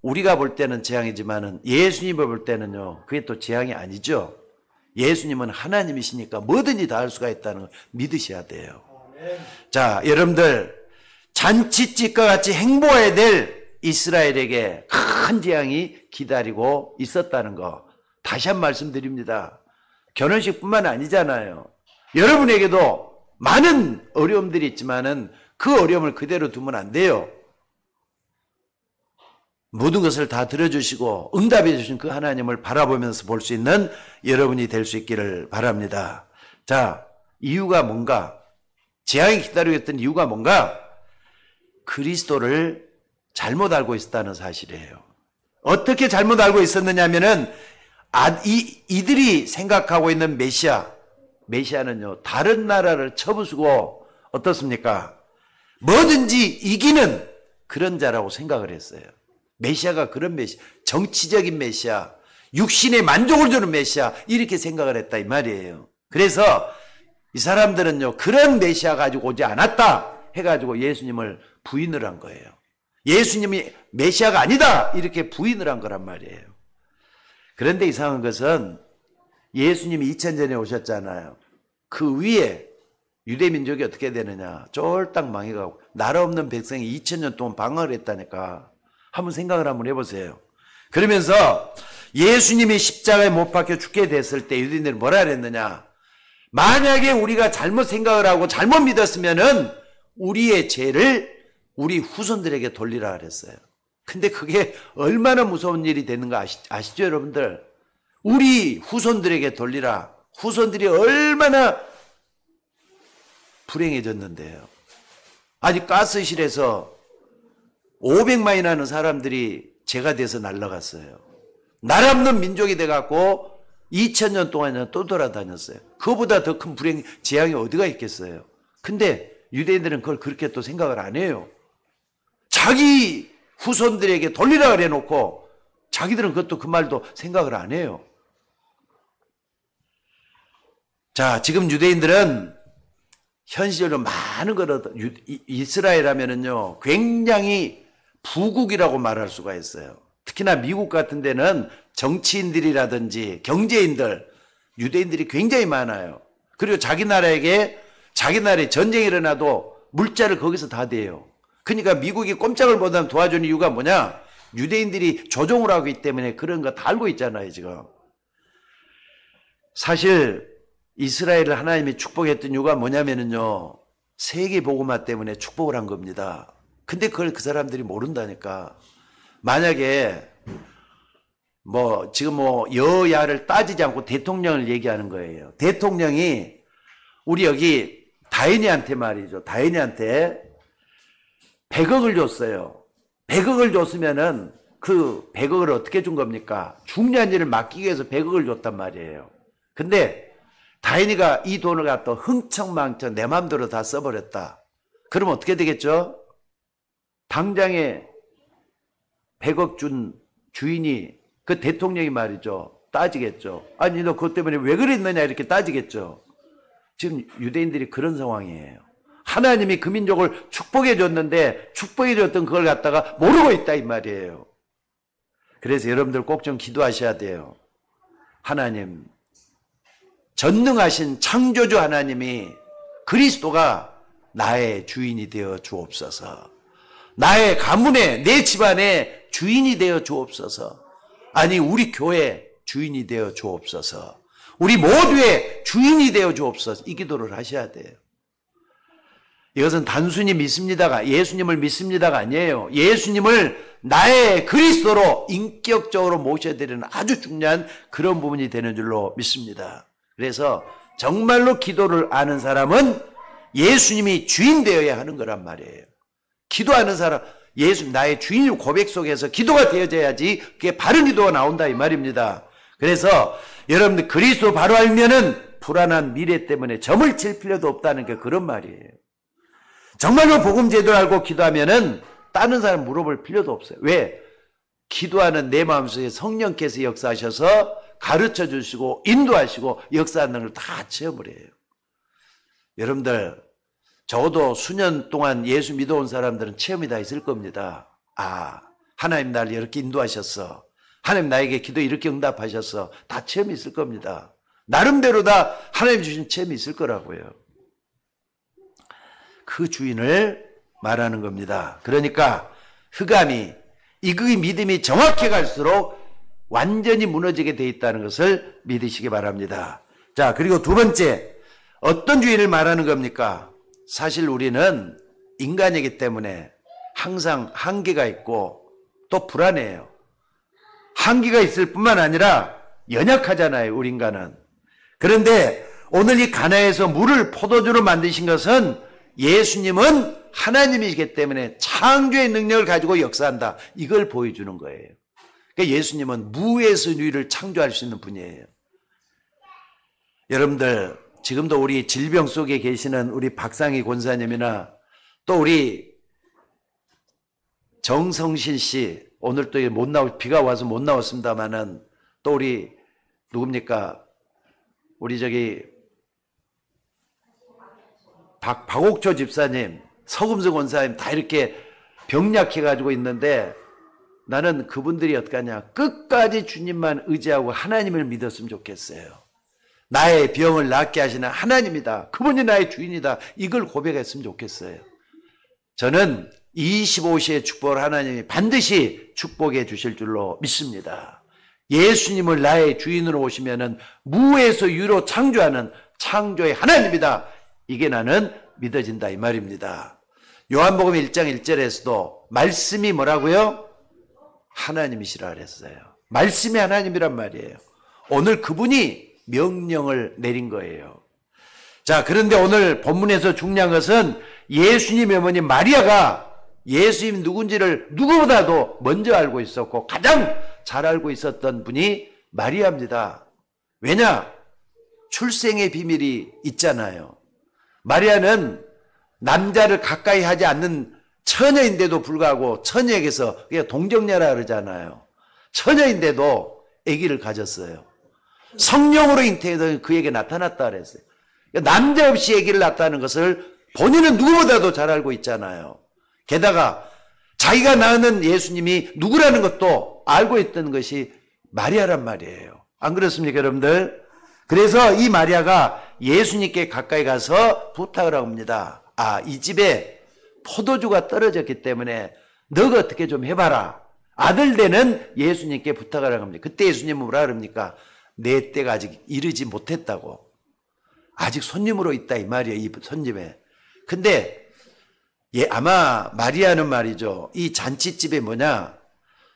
우리가 볼 때는 재앙이지만은 예수님을 볼 때는요 그게 또 재앙이 아니죠. 예수님은 하나님이시니까 뭐든지 다 할 수가 있다는 걸 믿으셔야 돼요. 자, 여러분들 잔치집과 같이 행복해야 될 이스라엘에게 큰 재앙이 기다리고 있었다는 거 다시 한 말씀드립니다. 결혼식뿐만 아니잖아요. 여러분에게도 많은 어려움들이 있지만은 그 어려움을 그대로 두면 안 돼요. 모든 것을 다 들어주시고 응답해 주신 그 하나님을 바라보면서 볼 수 있는 여러분이 될 수 있기를 바랍니다. 자, 이유가 뭔가? 재앙이 기다리고 있던 이유가 뭔가? 그리스도를 잘못 알고 있었다는 사실이에요. 어떻게 잘못 알고 있었느냐 하면은 이들이 생각하고 있는 메시아, 메시아는요, 다른 나라를 쳐부수고 어떻습니까? 뭐든지 이기는 그런 자라고 생각을 했어요. 메시아가 그런 메시아, 정치적인 메시아, 육신의 만족을 주는 메시아, 이렇게 생각을 했다 이 말이에요. 그래서 이 사람들은요, 그런 메시아 가지고 오지 않았다 해가지고 예수님을 부인을 한 거예요. 예수님이 메시아가 아니다 이렇게 부인을 한 거란 말이에요. 그런데 이상한 것은 예수님이 2000전에 오셨잖아요. 그 위에 유대민족이 어떻게 되느냐, 쫄딱 망해가고 나라 없는 백성이 2000년 동안 방황을 했다니까. 한번 생각을 한번 해보세요. 그러면서 예수님이 십자가에 못 박혀 죽게 됐을 때 유대인들은 뭐라 그랬느냐, 만약에 우리가 잘못 생각을 하고 잘못 믿었으면은 우리의 죄를 우리 후손들에게 돌리라 그랬어요. 근데 그게 얼마나 무서운 일이 되는가 아시죠 여러분들? 우리 후손들에게 돌리라. 후손들이 얼마나 불행해졌는데요. 아직 가스실에서 500만이 나는 사람들이 죄가 돼서 날아갔어요. 나라 없는 민족이 돼갖고 2000년 동안이나 또 돌아다녔어요. 그거보다 더 큰 불행, 재앙이 어디가 있겠어요. 근데 유대인들은 그걸 그렇게 또 생각을 안 해요. 자기 후손들에게 돌리라 그래 놓고 자기들은 그것도 그 말도 생각을 안 해요. 자, 지금 유대인들은 현실적으로 많은 걸 이스라엘 하면은요, 굉장히 부국이라고 말할 수가 있어요. 특히나 미국 같은 데는 정치인들이라든지 경제인들, 유대인들이 굉장히 많아요. 그리고 자기 나라에 전쟁이 일어나도 물자를 거기서 다 대요. 그러니까 미국이 꼼짝을 못하면 도와주는 이유가 뭐냐? 유대인들이 조종을 하고 있기 때문에 그런 거 다 알고 있잖아요, 지금. 사실 이스라엘을 하나님이 축복했던 이유가 뭐냐면은요, 세계 복음화 때문에 축복을 한 겁니다. 근데 그걸 그 사람들이 모른다니까. 만약에 지금 여야를 따지지 않고 대통령을 얘기하는 거예요. 대통령이 우리 여기 다인이한테 말이죠. 다인이한테 100억을 줬어요. 100억을 줬으면은 그 100억을 어떻게 준 겁니까? 중요한 일을 맡기기 위해서 100억을 줬단 말이에요. 근데 다인이가 이 돈을 갖다 흥청망청 내 맘대로 다 써버렸다. 그럼 어떻게 되겠죠? 당장에 100억 준 주인이 그 대통령이 말이죠. 따지겠죠. 아니 너 그것 때문에 왜 그랬느냐 이렇게 따지겠죠. 지금 유대인들이 그런 상황이에요. 하나님이 그 민족을 축복해 줬는데 축복해 줬던 그걸 갖다가 모르고 있다 이 말이에요. 그래서 여러분들 꼭 좀 기도하셔야 돼요. 하나님, 전능하신 창조주 하나님이 그리스도가 나의 주인이 되어 주옵소서. 나의 가문에, 내 집안의 주인이 되어 주옵소서. 아니 우리 교회 주인이 되어 주옵소서. 우리 모두의 주인이 되어 주옵소서. 이 기도를 하셔야 돼요. 이것은 단순히 믿습니다가, 예수님을 믿습니다가 아니에요. 예수님을 나의 그리스도로 인격적으로 모셔야 되는 아주 중요한 그런 부분이 되는 줄로 믿습니다. 그래서 정말로 기도를 아는 사람은 예수님이 주인 되어야 하는 거란 말이에요. 기도하는 사람, 예수 나의 주인 고백 속에서 기도가 되어져야지 그게 바른 기도가 나온다 이 말입니다. 그래서 여러분들 그리스도 바로 알면은 불안한 미래 때문에 점을 칠 필요도 없다는 게 그런 말이에요. 정말로 복음 제대로 알고 기도하면은 다른 사람 물어볼 필요도 없어요. 왜? 기도하는 내 마음속에 성령께서 역사하셔서 가르쳐 주시고 인도하시고 역사하는 걸 다 체험을 해요. 여러분들 적어도 수년 동안 예수 믿어온 사람들은 체험이 다 있을 겁니다. 아, 하나님 나를 이렇게 인도하셨어. 하나님 나에게 기도 이렇게 응답하셨어. 다 체험이 있을 겁니다. 나름대로 다 하나님 주신 체험이 있을 거라고요. 그 주인을 말하는 겁니다. 그러니까 흑암이 이그 믿음이 정확해 갈수록 완전히 무너지게 돼 있다는 것을 믿으시기 바랍니다. 자, 그리고 두 번째, 어떤 주인을 말하는 겁니까? 사실 우리는 인간이기 때문에 항상 한계가 있고 또 불안해요. 한계가 있을 뿐만 아니라 연약하잖아요, 우리 인간은. 그런데 오늘 이 가나에서 물을 포도주로 만드신 것은 예수님은 하나님이시기 때문에 창조의 능력을 가지고 역사한다. 이걸 보여주는 거예요. 그러니까 예수님은 무에서 유를 창조할 수 있는 분이에요. 여러분들 지금도 우리 질병 속에 계시는 우리 박상희 권사님이나 또 우리 정성실 씨, 오늘 또 비가 와서 못 나왔습니다만은 또 우리 누굽니까? 우리 박옥초 집사님, 서금수 권사님 다 이렇게 병약해가지고 있는데 나는 그분들이 어떡하냐. 끝까지 주님만 의지하고 하나님을 믿었으면 좋겠어요. 나의 병을 낫게 하시는 하나님이다. 그분이 나의 주인이다. 이걸 고백했으면 좋겠어요. 저는 25세의 축복을 하나님이 반드시 축복해 주실 줄로 믿습니다. 예수님을 나의 주인으로 오시면은 무에서 유로 창조하는 창조의 하나님이다. 이게 나는 믿어진다 이 말입니다. 요한복음 1장 1절에서도 말씀이 뭐라고요? 하나님이시라 그랬어요. 말씀이 하나님이란 말이에요. 오늘 그분이 명령을 내린 거예요. 자, 그런데 오늘 본문에서 중요한 것은 예수님의 어머니 마리아가 예수님 누군지를 누구보다도 먼저 알고 있었고 가장 잘 알고 있었던 분이 마리아입니다. 왜냐? 출생의 비밀이 있잖아요. 마리아는 남자를 가까이 하지 않는 처녀인데도 불구하고 처녀에게서 동정녀라 그러잖아요. 처녀인데도 아기를 가졌어요. 성령으로 잉태해서 그에게 나타났다 그랬어요. 남자 없이 아기를 낳았다는 것을 본인은 누구보다도 잘 알고 있잖아요. 게다가 자기가 낳는 예수님이 누구라는 것도 알고 있던 것이 마리아란 말이에요. 안 그렇습니까, 여러분들? 그래서 이 마리아가 예수님께 가까이 가서 부탁을 합니다. 이 집에 포도주가 떨어졌기 때문에 너가 어떻게 좀 해봐라. 아들 되는 예수님께 부탁을 합니다. 그때 예수님은 뭐라 그럽니까? 내 때가 아직 이르지 못했다고. 아직 손님으로 있다 이 말이에요. 이 손님에. 근데 아마 마리아는 말이죠. 이 잔치집에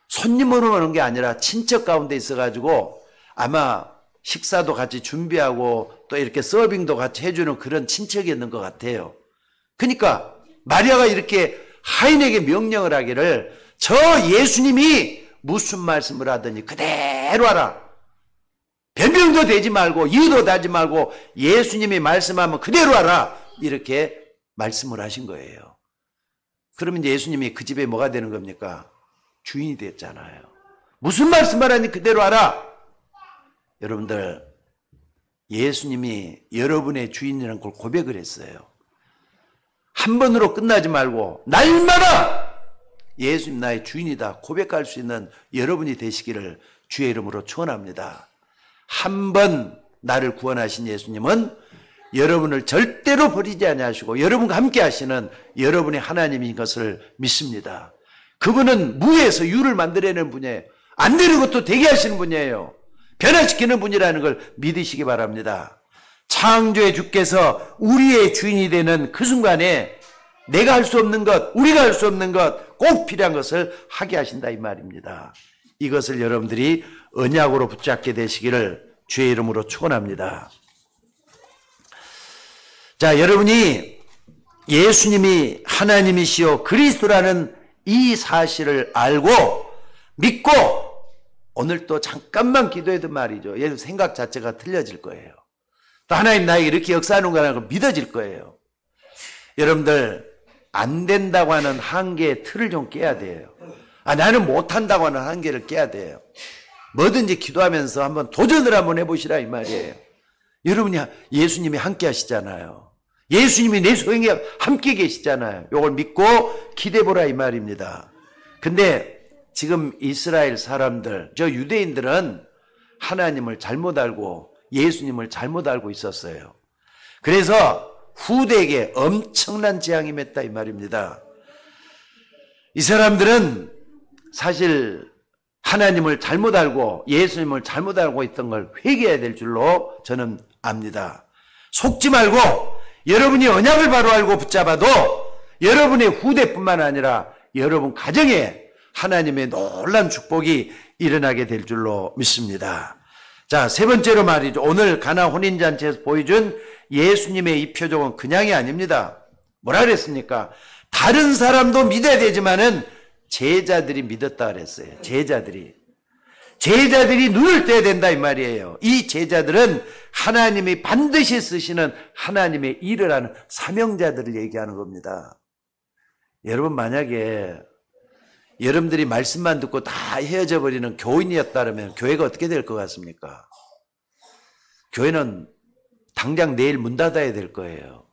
손님으로 오는 게 아니라 친척 가운데 있어가지고 아마 식사도 같이 준비하고 또 이렇게 서빙도 같이 해주는 그런 친척이었는 것 같아요. 그러니까 마리아가 이렇게 하인에게 명령을 하기를 저 예수님이 무슨 말씀을 하더니 그대로 하라. 변명도 되지 말고 이유도 하지 말고 예수님이 말씀하면 그대로 하라. 이렇게 말씀을 하신 거예요. 그러면 예수님이 그 집에 뭐가 되는 겁니까? 주인이 됐잖아요. 무슨 말씀을 하니 그대로 하라. 여러분들, 예수님이 여러분의 주인이라는 걸 고백을 했어요. 한 번으로 끝나지 말고 날마다 예수님 나의 주인이다 고백할 수 있는 여러분이 되시기를 주의 이름으로 축원합니다. 한 번 나를 구원하신 예수님은 여러분을 절대로 버리지 아니하시고 여러분과 함께 하시는 여러분의 하나님인 것을 믿습니다. 그분은 무에서 유를 만들어내는 분이에요. 안 되는 것도 되게 하시는 분이에요. 변화시키는 분이라는 걸 믿으시기 바랍니다. 창조의 주께서 우리의 주인이 되는 그 순간에 내가 할 수 없는 것, 우리가 할 수 없는 것, 꼭 필요한 것을 하게 하신다 이 말입니다. 이것을 여러분들이 언약으로 붙잡게 되시기를 주의 이름으로 축원합니다. 자, 여러분이 예수님이 하나님이시요 그리스도라는 이 사실을 알고 믿고 오늘 또 잠깐만 기도해도 말이죠. 얘 생각 자체가 틀려질 거예요. 또 하나님 나에게 이렇게 역사하는 거라는 걸 믿어질 거예요. 여러분들 안 된다고 하는 한계의 틀을 좀 깨야 돼요. 나는 못한다고 하는 한계를 깨야 돼요. 뭐든지 기도하면서 한번 도전을 한번 해보시라 이 말이에요. 여러분이 예수님이 함께 하시잖아요. 예수님이 내 소행에 함께 계시잖아요. 이걸 믿고 기대보라 이 말입니다. 근데 지금 이스라엘 사람들, 저 유대인들은 하나님을 잘못 알고 예수님을 잘못 알고 있었어요. 그래서 후대에게 엄청난 재앙이 맺다 이 말입니다. 이 사람들은 사실 하나님을 잘못 알고 예수님을 잘못 알고 있던 걸 회개해야 될 줄로 저는 압니다. 속지 말고 여러분이 언약을 바로 알고 붙잡아도 여러분의 후대뿐만 아니라 여러분 가정에 하나님의 놀라운 축복이 일어나게 될 줄로 믿습니다. 자, 세 번째로 말이죠. 오늘 가나 혼인잔치에서 보여준 예수님의 이 표적은 그냥이 아닙니다. 뭐라 그랬습니까? 다른 사람도 믿어야 되지만은 제자들이 믿었다 그랬어요. 제자들이 눈을 떼야 된다 이 말이에요. 이 제자들은 하나님이 반드시 쓰시는 하나님의 일을 하는 사명자들을 얘기하는 겁니다. 여러분, 만약에 여러분들이 말씀만 듣고 다 헤어져 버리는 교인이었다면 교회가 어떻게 될 것 같습니까? 교회는 당장 내일 문 닫아야 될 거예요.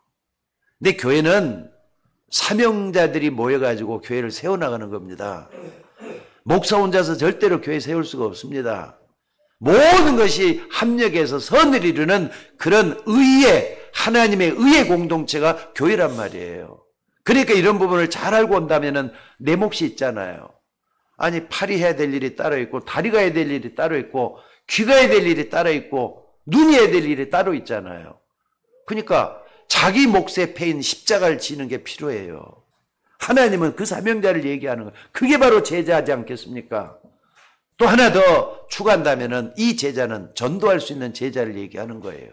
근데 교회는 사명자들이 모여가지고 교회를 세워나가는 겁니다. 목사 혼자서 절대로 교회 세울 수가 없습니다. 모든 것이 합력해서 선을 이루는 그런 의의, 하나님의 의의 공동체가 교회란 말이에요. 그러니까 이런 부분을 잘 알고 온다면 내 몫이 있잖아요. 아니, 팔이 해야 될 일이 따로 있고, 다리가 해야 될 일이 따로 있고, 귀가 해야 될 일이 따로 있고, 눈이 해야 될 일이 따로 있잖아요. 그러니까 자기 몫의 패인 십자가를 지는 게 필요해요. 하나님은 그 사명자를 얘기하는 거예요. 그게 바로 제자지 않겠습니까? 또 하나 더 추가한다면 이 제자는 전도할 수 있는 제자를 얘기하는 거예요.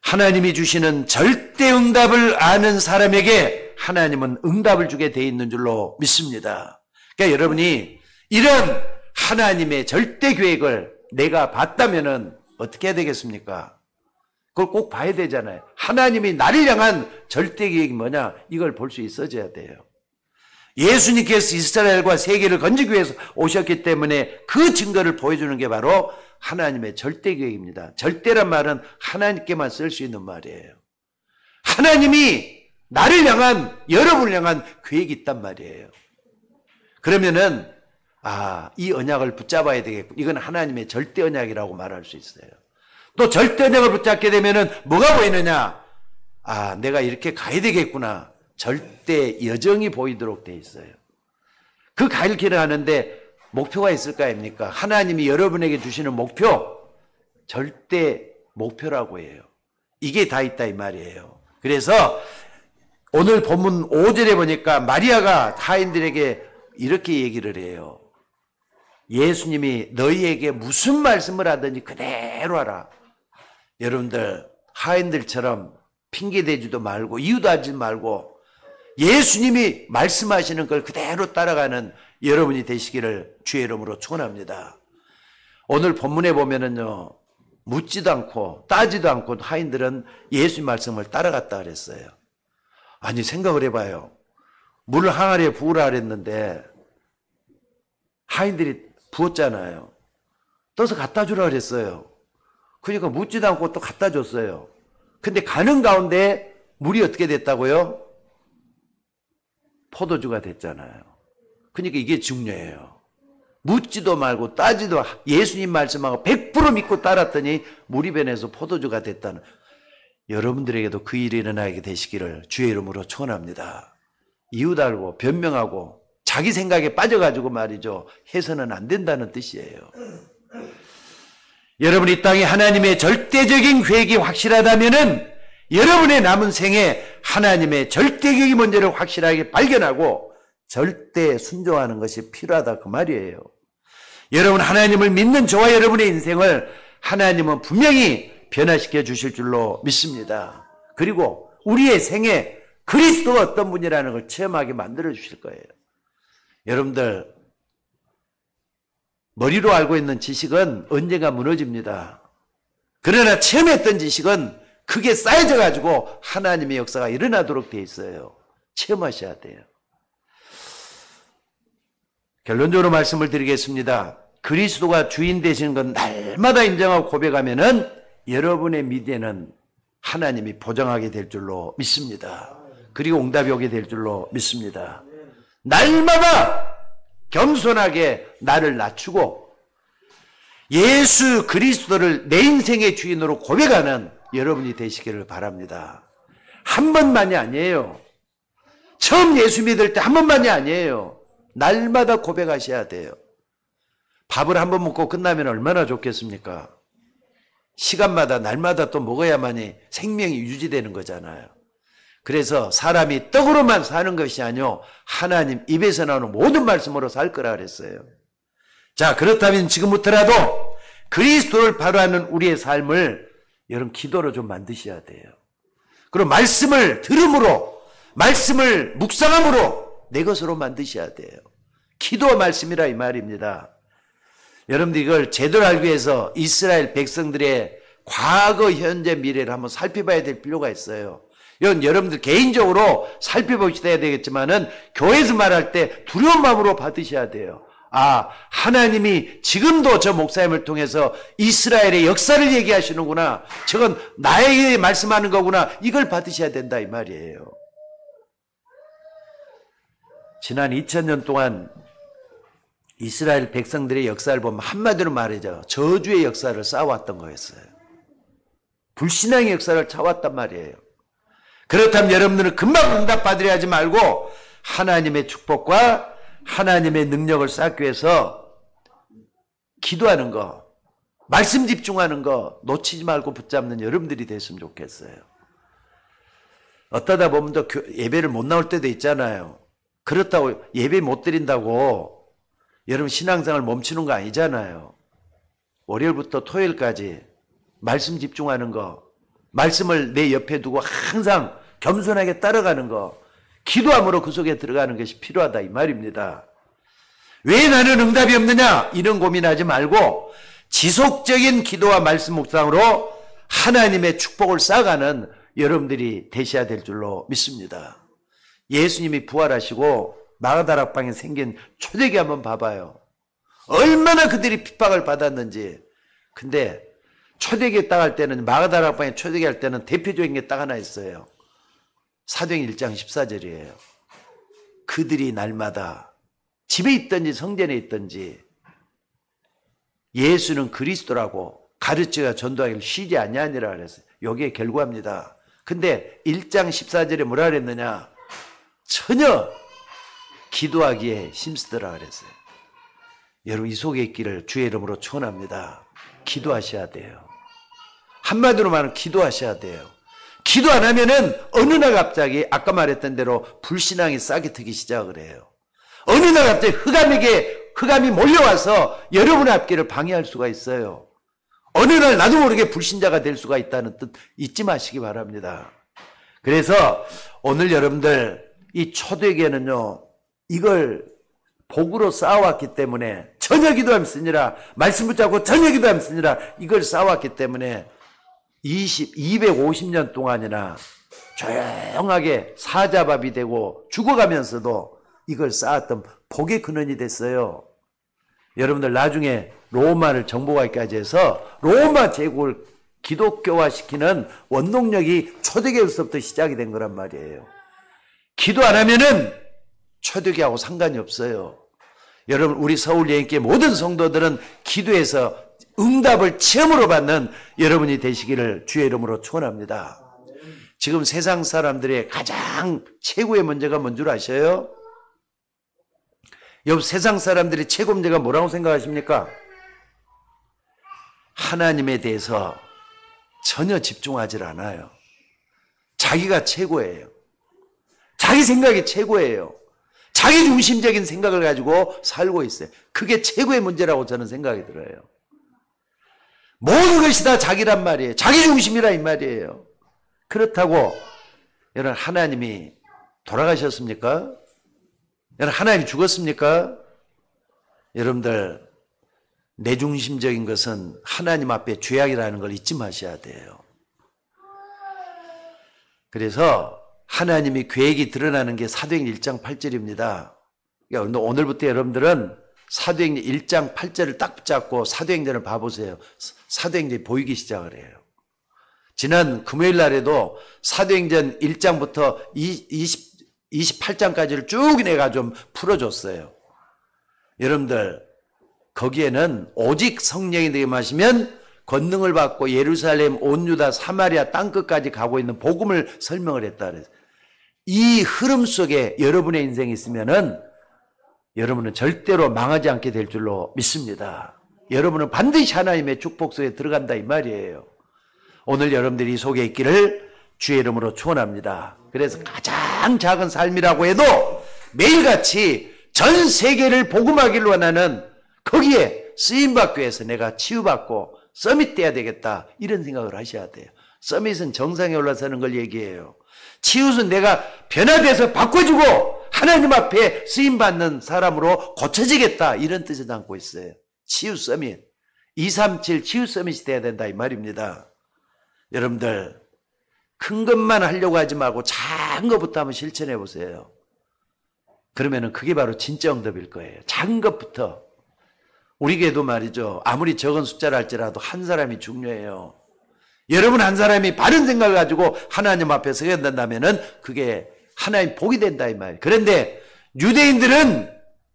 하나님이 주시는 절대 응답을 아는 사람에게 하나님은 응답을 주게 돼 있는 줄로 믿습니다. 그러니까 여러분이 이런 하나님의 절대 계획을 내가 봤다면 어떻게 해야 되겠습니까? 그걸 꼭 봐야 되잖아요. 하나님이 나를 향한 절대 계획이 뭐냐? 이걸 볼 수 있어져야 돼요. 예수님께서 이스라엘과 세계를 건지기 위해서 오셨기 때문에 그 증거를 보여주는 게 바로 하나님의 절대 계획입니다. 절대란 말은 하나님께만 쓸 수 있는 말이에요. 하나님이 나를 향한, 여러분을 향한 계획이 있단 말이에요. 그러면은 이 언약을 붙잡아야 되겠고, 이건 하나님의 절대 언약이라고 말할 수 있어요. 또 절대 언약을 붙잡게 되면은 뭐가 보이느냐? 내가 이렇게 가야 되겠구나. 절대 여정이 보이도록 돼 있어요. 그 갈 길을 하는데 목표가 있을 거 아닙니까? 하나님이 여러분에게 주시는 목표, 절대 목표라고 해요. 이게 다 있다 이 말이에요. 그래서 오늘 본문 5절에 보니까 마리아가 하인들에게 이렇게 얘기를 해요. 예수님이 너희에게 무슨 말씀을 하든지 그대로 하라. 여러분들 하인들처럼 핑계대지도 말고 이유도 하지 말고 예수님이 말씀하시는 걸 그대로 따라가는 여러분이 되시기를 주의 이름으로 축원합니다. 오늘 본문에 보면은요, 묻지도 않고 따지도 않고 하인들은 예수님 말씀을 따라갔다 그랬어요. 아니, 생각을 해봐요. 물 항아리에 부으라 그랬는데 하인들이 부었잖아요. 떠서 갖다 주라 그랬어요. 그러니까 묻지도 않고 또 갖다 줬어요. 근데 가는 가운데 물이 어떻게 됐다고요? 포도주가 됐잖아요. 그러니까 이게 중요해요. 묻지도 말고 따지도 예수님 말씀하고 100% 믿고 따랐더니 물이 변해서 포도주가 됐다는, 여러분들에게도 그 일이 일어나게 되시기를 주의 이름으로 축원합니다. 이유 달고 변명하고 자기 생각에 빠져가지고 말이죠, 해서는 안 된다는 뜻이에요. 여러분, 이 땅에 하나님의 절대적인 계획이 확실하다면은 여러분의 남은 생에 하나님의 절대 계획이 뭔지를 확실하게 발견하고 절대 순종하는 것이 필요하다 그 말이에요. 여러분, 하나님을 믿는 저와 여러분의 인생을 하나님은 분명히 변화시켜 주실 줄로 믿습니다. 그리고 우리의 생에 그리스도가 어떤 분이라는 걸 체험하게 만들어 주실 거예요. 여러분들, 머리로 알고 있는 지식은 언젠가 무너집니다. 그러나 체험했던 지식은 그게 쌓여져 가지고 하나님의 역사가 일어나도록 되어 있어요. 체험하셔야 돼요. 결론적으로 말씀을 드리겠습니다. 그리스도가 주인 되시는 건 날마다 인정하고 고백하면은 여러분의 미래는 하나님이 보장하게 될 줄로 믿습니다. 그리고 응답이 오게 될 줄로 믿습니다. 날마다 겸손하게 나를 낮추고 예수 그리스도를 내 인생의 주인으로 고백하는 여러분이 되시기를 바랍니다. 한 번만이 아니에요. 처음 예수 믿을 때 한 번만이 아니에요. 날마다 고백하셔야 돼요. 밥을 한 번 먹고 끝나면 얼마나 좋겠습니까? 시간마다 날마다 또 먹어야만이 생명이 유지되는 거잖아요. 그래서 사람이 떡으로만 사는 것이 아니요, 하나님 입에서 나오는 모든 말씀으로 살 거라 그랬어요. 자, 그렇다면 지금부터라도 그리스도를 바라는 우리의 삶을 여러분 기도로 좀 만드셔야 돼요. 그리고 말씀을 들음으로, 말씀을 묵상함으로 내 것으로 만드셔야 돼요. 기도와 말씀이라 이 말입니다. 여러분들 이걸 제대로 알기 위해서 이스라엘 백성들의 과거, 현재, 미래를 한번 살펴봐야 될 필요가 있어요. 이건 여러분들 개인적으로 살펴보셔야 되겠지만은 교회에서 말할 때 두려운 마음으로 받으셔야 돼요. 아, 하나님이 지금도 저 목사님을 통해서 이스라엘의 역사를 얘기하시는구나. 저건 나에게 말씀하는 거구나. 이걸 받으셔야 된다 이 말이에요. 지난 2000년 동안 이스라엘 백성들의 역사를 보면 한마디로 말하죠. 저주의 역사를 쌓아왔던 거였어요. 불신앙의 역사를 쌓아왔단 말이에요. 그렇다면 여러분들은 금방 응답받으려 하지 말고 하나님의 축복과 하나님의 능력을 쌓기 위해서 기도하는 거, 말씀 집중하는 거 놓치지 말고 붙잡는 여러분들이 됐으면 좋겠어요. 어떠다 보면 또 예배를 못 나올 때도 있잖아요. 그렇다고 예배 못 드린다고 여러분 신앙생활 멈추는 거 아니잖아요. 월요일부터 토요일까지 말씀 집중하는 거, 말씀을 내 옆에 두고 항상 겸손하게 따라가는 거, 기도함으로 그 속에 들어가는 것이 필요하다 이 말입니다. 왜 나는 응답이 없느냐 이런 고민하지 말고 지속적인 기도와 말씀 묵상으로 하나님의 축복을 쌓아가는 여러분들이 되셔야 될 줄로 믿습니다. 예수님이 부활하시고 마가다락방에 생긴 초대교회 한번 봐봐요. 얼마나 그들이 핍박을 받았는지. 근데 초대교회 딱 할 때는, 마가다락방에 초대교회 할 때는 대표적인 게 딱 하나 있어요. 사도행 1장 14절이에요. 그들이 날마다 집에 있든지 성전에 있든지 예수는 그리스도라고 가르쳐야 전도하기를 쉬지 아니하니라 그랬어요. 여기에 결과입니다. 근데 1장 14절에 뭐라 그랬느냐? 전혀 기도하기에 힘쓰더라 그랬어요. 여러분 이 속에 있기를 주의 이름으로 축원합니다. 기도하셔야 돼요. 한마디로 말하면 기도하셔야 돼요. 기도 안 하면은 어느 날 갑자기 아까 말했던 대로 불신앙이 싹이 트기 시작을 해요. 어느 날 갑자기 흑암이 몰려와서 여러분의 앞길을 방해할 수가 있어요. 어느 날 나도 모르게 불신자가 될 수가 있다는 뜻 잊지 마시기 바랍니다. 그래서 오늘 여러분들 이 초대교회는요, 이걸 복으로 쌓아왔기 때문에 전혀 기도하면 쓰니라, 말씀 붙잡고 전혀 기도하면 쓰니라, 이걸 쌓아왔기 때문에 250년 동안이나 조용하게 사자밥이 되고 죽어가면서도 이걸 쌓았던 복의 근원이 됐어요. 여러분들 나중에 로마를 정복하기까지 해서 로마 제국을 기독교화시키는 원동력이 초대교회로부터 시작이 된 거란 말이에요. 기도 안 하면은 초대교회하고 상관이 없어요. 여러분 우리 서울예인교회 모든 성도들은 기도해서 응답을 체험으로 받는 여러분이 되시기를 주의 이름으로 축원합니다. 지금 세상 사람들의 가장 최고의 문제가 뭔 줄 아셔요? 여러분 세상 사람들의 최고 문제가 뭐라고 생각하십니까? 하나님에 대해서 전혀 집중하지 않아요. 자기가 최고예요. 자기 생각이 최고예요. 자기 중심적인 생각을 가지고 살고 있어요. 그게 최고의 문제라고 저는 생각이 들어요. 모든 것이 다 자기란 말이에요. 자기 중심이라 이 말이에요. 그렇다고 여러분 하나님이 돌아가셨습니까? 여러분 하나님 죽었습니까? 여러분들 내중심적인 것은 하나님 앞에 죄악이라는 걸 잊지 마셔야 돼요. 그래서 하나님이 계획이 드러나는 게 사도행전 1장 8절입니다. 그러니까 오늘부터 여러분들은 사도행전 1장 8절을 딱 붙잡고 사도행전을 봐보세요. 사도행전이 보이기 시작을 해요. 지난 금요일 날에도 사도행전 1장부터 28장까지를 쭉 내가 좀 풀어줬어요. 여러분들 거기에는 오직 성령이 되게 마시면 권능을 받고 예루살렘, 온 유다, 사마리아 땅끝까지 가고 있는 복음을 설명을 했다 그래서 이 흐름 속에 여러분의 인생이 있으면은 여러분은 절대로 망하지 않게 될 줄로 믿습니다. 여러분은 반드시 하나님의 축복 속에 들어간다 이 말이에요. 오늘 여러분들이 이 속에 있기를 주의 이름으로 축원합니다. 그래서 가장 작은 삶이라고 해도 매일같이 전 세계를 복음하기를 원하는 거기에 쓰임받기 위해서 내가 치유받고 서밋 돼야 되겠다 이런 생각을 하셔야 돼요. 서밋은 정상에 올라서는 걸 얘기해요. 치유는 내가 변화돼서 바꿔주고 하나님 앞에 쓰임받는 사람으로 고쳐지겠다, 이런 뜻을 담고 있어요. 치유 서밋, 237 치유 서밋이 돼야 된다, 이 말입니다. 여러분들, 큰 것만 하려고 하지 말고 작은 것부터 한번 실천해 보세요. 그러면은 그게 바로 진짜 응답일 거예요. 작은 것부터. 우리 교회도 말이죠, 아무리 적은 숫자를 할지라도 한 사람이 중요해요. 여러분 한 사람이 바른 생각을 가지고 하나님 앞에 서게 된다면은 그게 하나님 복이 된다, 이 말이에요. 그런데 유대인들은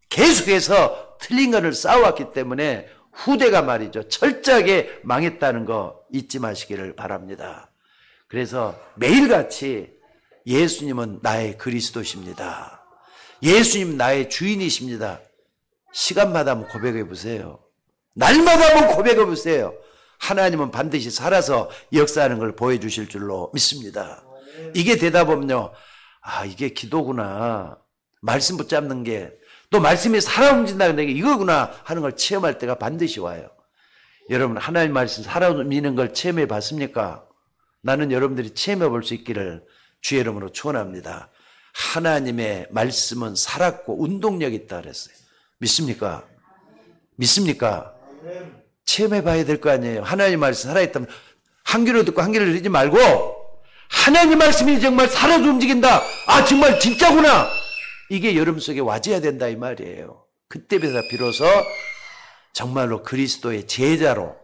계속해서 틀린 것을 쌓아왔기 때문에 후대가 말이죠, 철저하게 망했다는 거 잊지 마시기를 바랍니다. 그래서 매일같이 예수님은 나의 그리스도십니다. 예수님 나의 주인이십니다. 시간마다 한번 고백해 보세요. 날마다 한번 고백해 보세요. 하나님은 반드시 살아서 역사하는 걸 보여주실 줄로 믿습니다. 이게 되다 보면요, 아, 이게 기도구나, 말씀 붙잡는 게, 또 말씀이 살아 움직인다는 게 이거구나 하는 걸 체험할 때가 반드시 와요. 여러분, 하나님 말씀 살아 움직이는 걸 체험해 봤습니까? 나는 여러분들이 체험해 볼 수 있기를 주의 이름으로 축원합니다. 하나님의 말씀은 살았고 운동력이 있다 그랬어요. 믿습니까? 믿습니까? 체험해 봐야 될 거 아니에요. 하나님 말씀 살아있다면 한 귀로 듣고 한 귀로 들지 말고 하나님 말씀이 정말 살아서 움직인다, 아 정말 진짜구나, 이게 여러분 속에 와줘야 된다, 이 말이에요. 그때부터 비로소 정말로 그리스도의 제자로,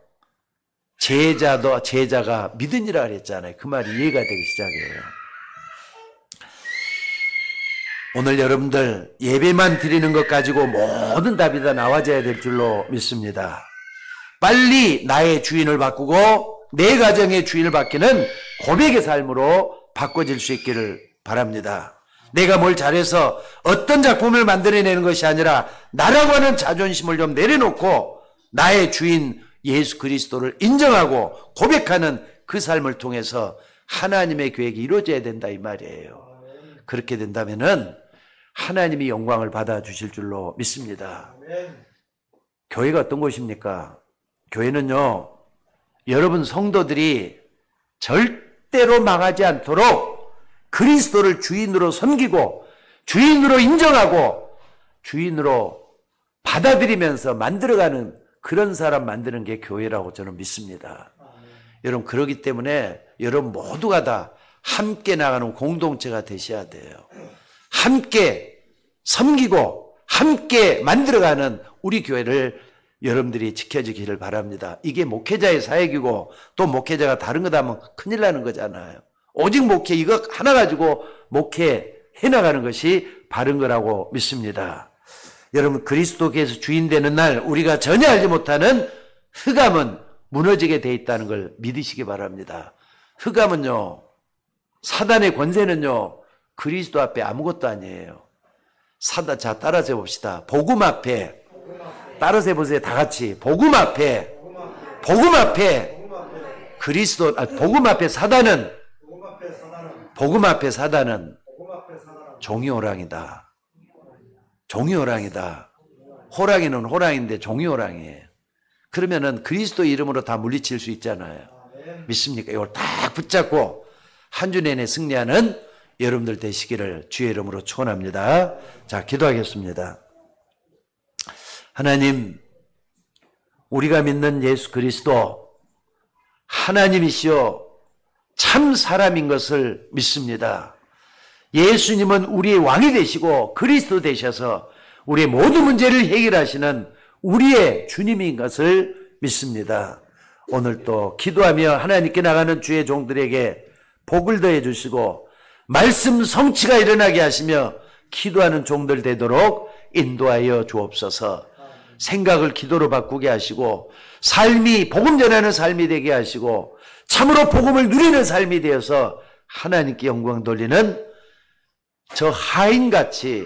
제자가 믿으니라 그랬잖아요. 그 말이 이해가 되기 시작해요. 오늘 여러분들 예배만 드리는 것 가지고 모든 답이 다 나와져야 될 줄로 믿습니다. 빨리 나의 주인을 바꾸고 내 가정의 주인을 바뀌는 고백의 삶으로 바꿔질 수 있기를 바랍니다. 내가 뭘 잘해서 어떤 작품을 만들어내는 것이 아니라 나라고 하는 자존심을 좀 내려놓고 나의 주인 예수 그리스도를 인정하고 고백하는 그 삶을 통해서 하나님의 계획이 이루어져야 된다, 이 말이에요. 그렇게 된다면은 하나님이 영광을 받아주실 줄로 믿습니다. 교회가 어떤 곳입니까? 교회는요, 여러분 성도들이 절대로 망하지 않도록 그리스도를 주인으로 섬기고 주인으로 인정하고 주인으로 받아들이면서 만들어가는 그런 사람 만드는 게 교회라고 저는 믿습니다. 여러분, 그렇기 때문에 여러분 모두가 다 함께 나가는 공동체가 되셔야 돼요. 함께 섬기고 함께 만들어가는 우리 교회를 여러분들이 지켜주기를 바랍니다. 이게 목회자의 사역이고 또 목회자가 다른 거다 하면 큰일 나는 거잖아요. 오직 목회 이거 하나 가지고 목회 해나가는 것이 바른 거라고 믿습니다. 여러분, 그리스도께서 주인 되는 날 우리가 전혀 알지 못하는 흑암은 무너지게 돼 있다는 걸 믿으시기 바랍니다. 흑암은요, 사단의 권세는요, 그리스도 앞에 아무것도 아니에요. 자, 따라서 해봅시다. 복음 앞에, 따라서 해보세요. 다 같이. 복음 앞에 그리스도, 복음 앞에 사단은 종이호랑이다. 종이호랑이다. 호랑이는 호랑이인데 종이호랑이에요. 그러면은 그리스도 이름으로 다 물리칠 수 있잖아요. 믿습니까? 이걸 딱 붙잡고 한 주 내내 승리하는 여러분들 되시기를 주의 이름으로 축원합니다. 자, 기도하겠습니다. 하나님, 우리가 믿는 예수 그리스도 하나님이시여 참 사람인 것을 믿습니다. 예수님은 우리의 왕이 되시고 그리스도 되셔서 우리의 모든 문제를 해결하시는 우리의 주님인 것을 믿습니다. 오늘 또 기도하며 하나님께 나가는 주의 종들에게 복을 더해 주시고 말씀 성취가 일어나게 하시며 기도하는 종들 되도록 인도하여 주옵소서. 생각을 기도로 바꾸게 하시고 삶이 복음 전하는 삶이 되게 하시고 참으로 복음을 누리는 삶이 되어서 하나님께 영광 돌리는 저 하인같이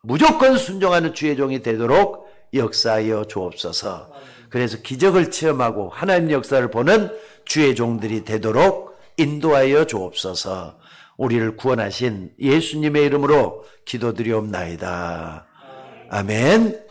무조건 순종하는 주의 종이 되도록 역사하여 주옵소서. 그래서 기적을 체험하고 하나님 역사를 보는 주의 종들이 되도록 인도하여 주옵소서. 우리를 구원하신 예수님의 이름으로 기도드리옵나이다. 아멘.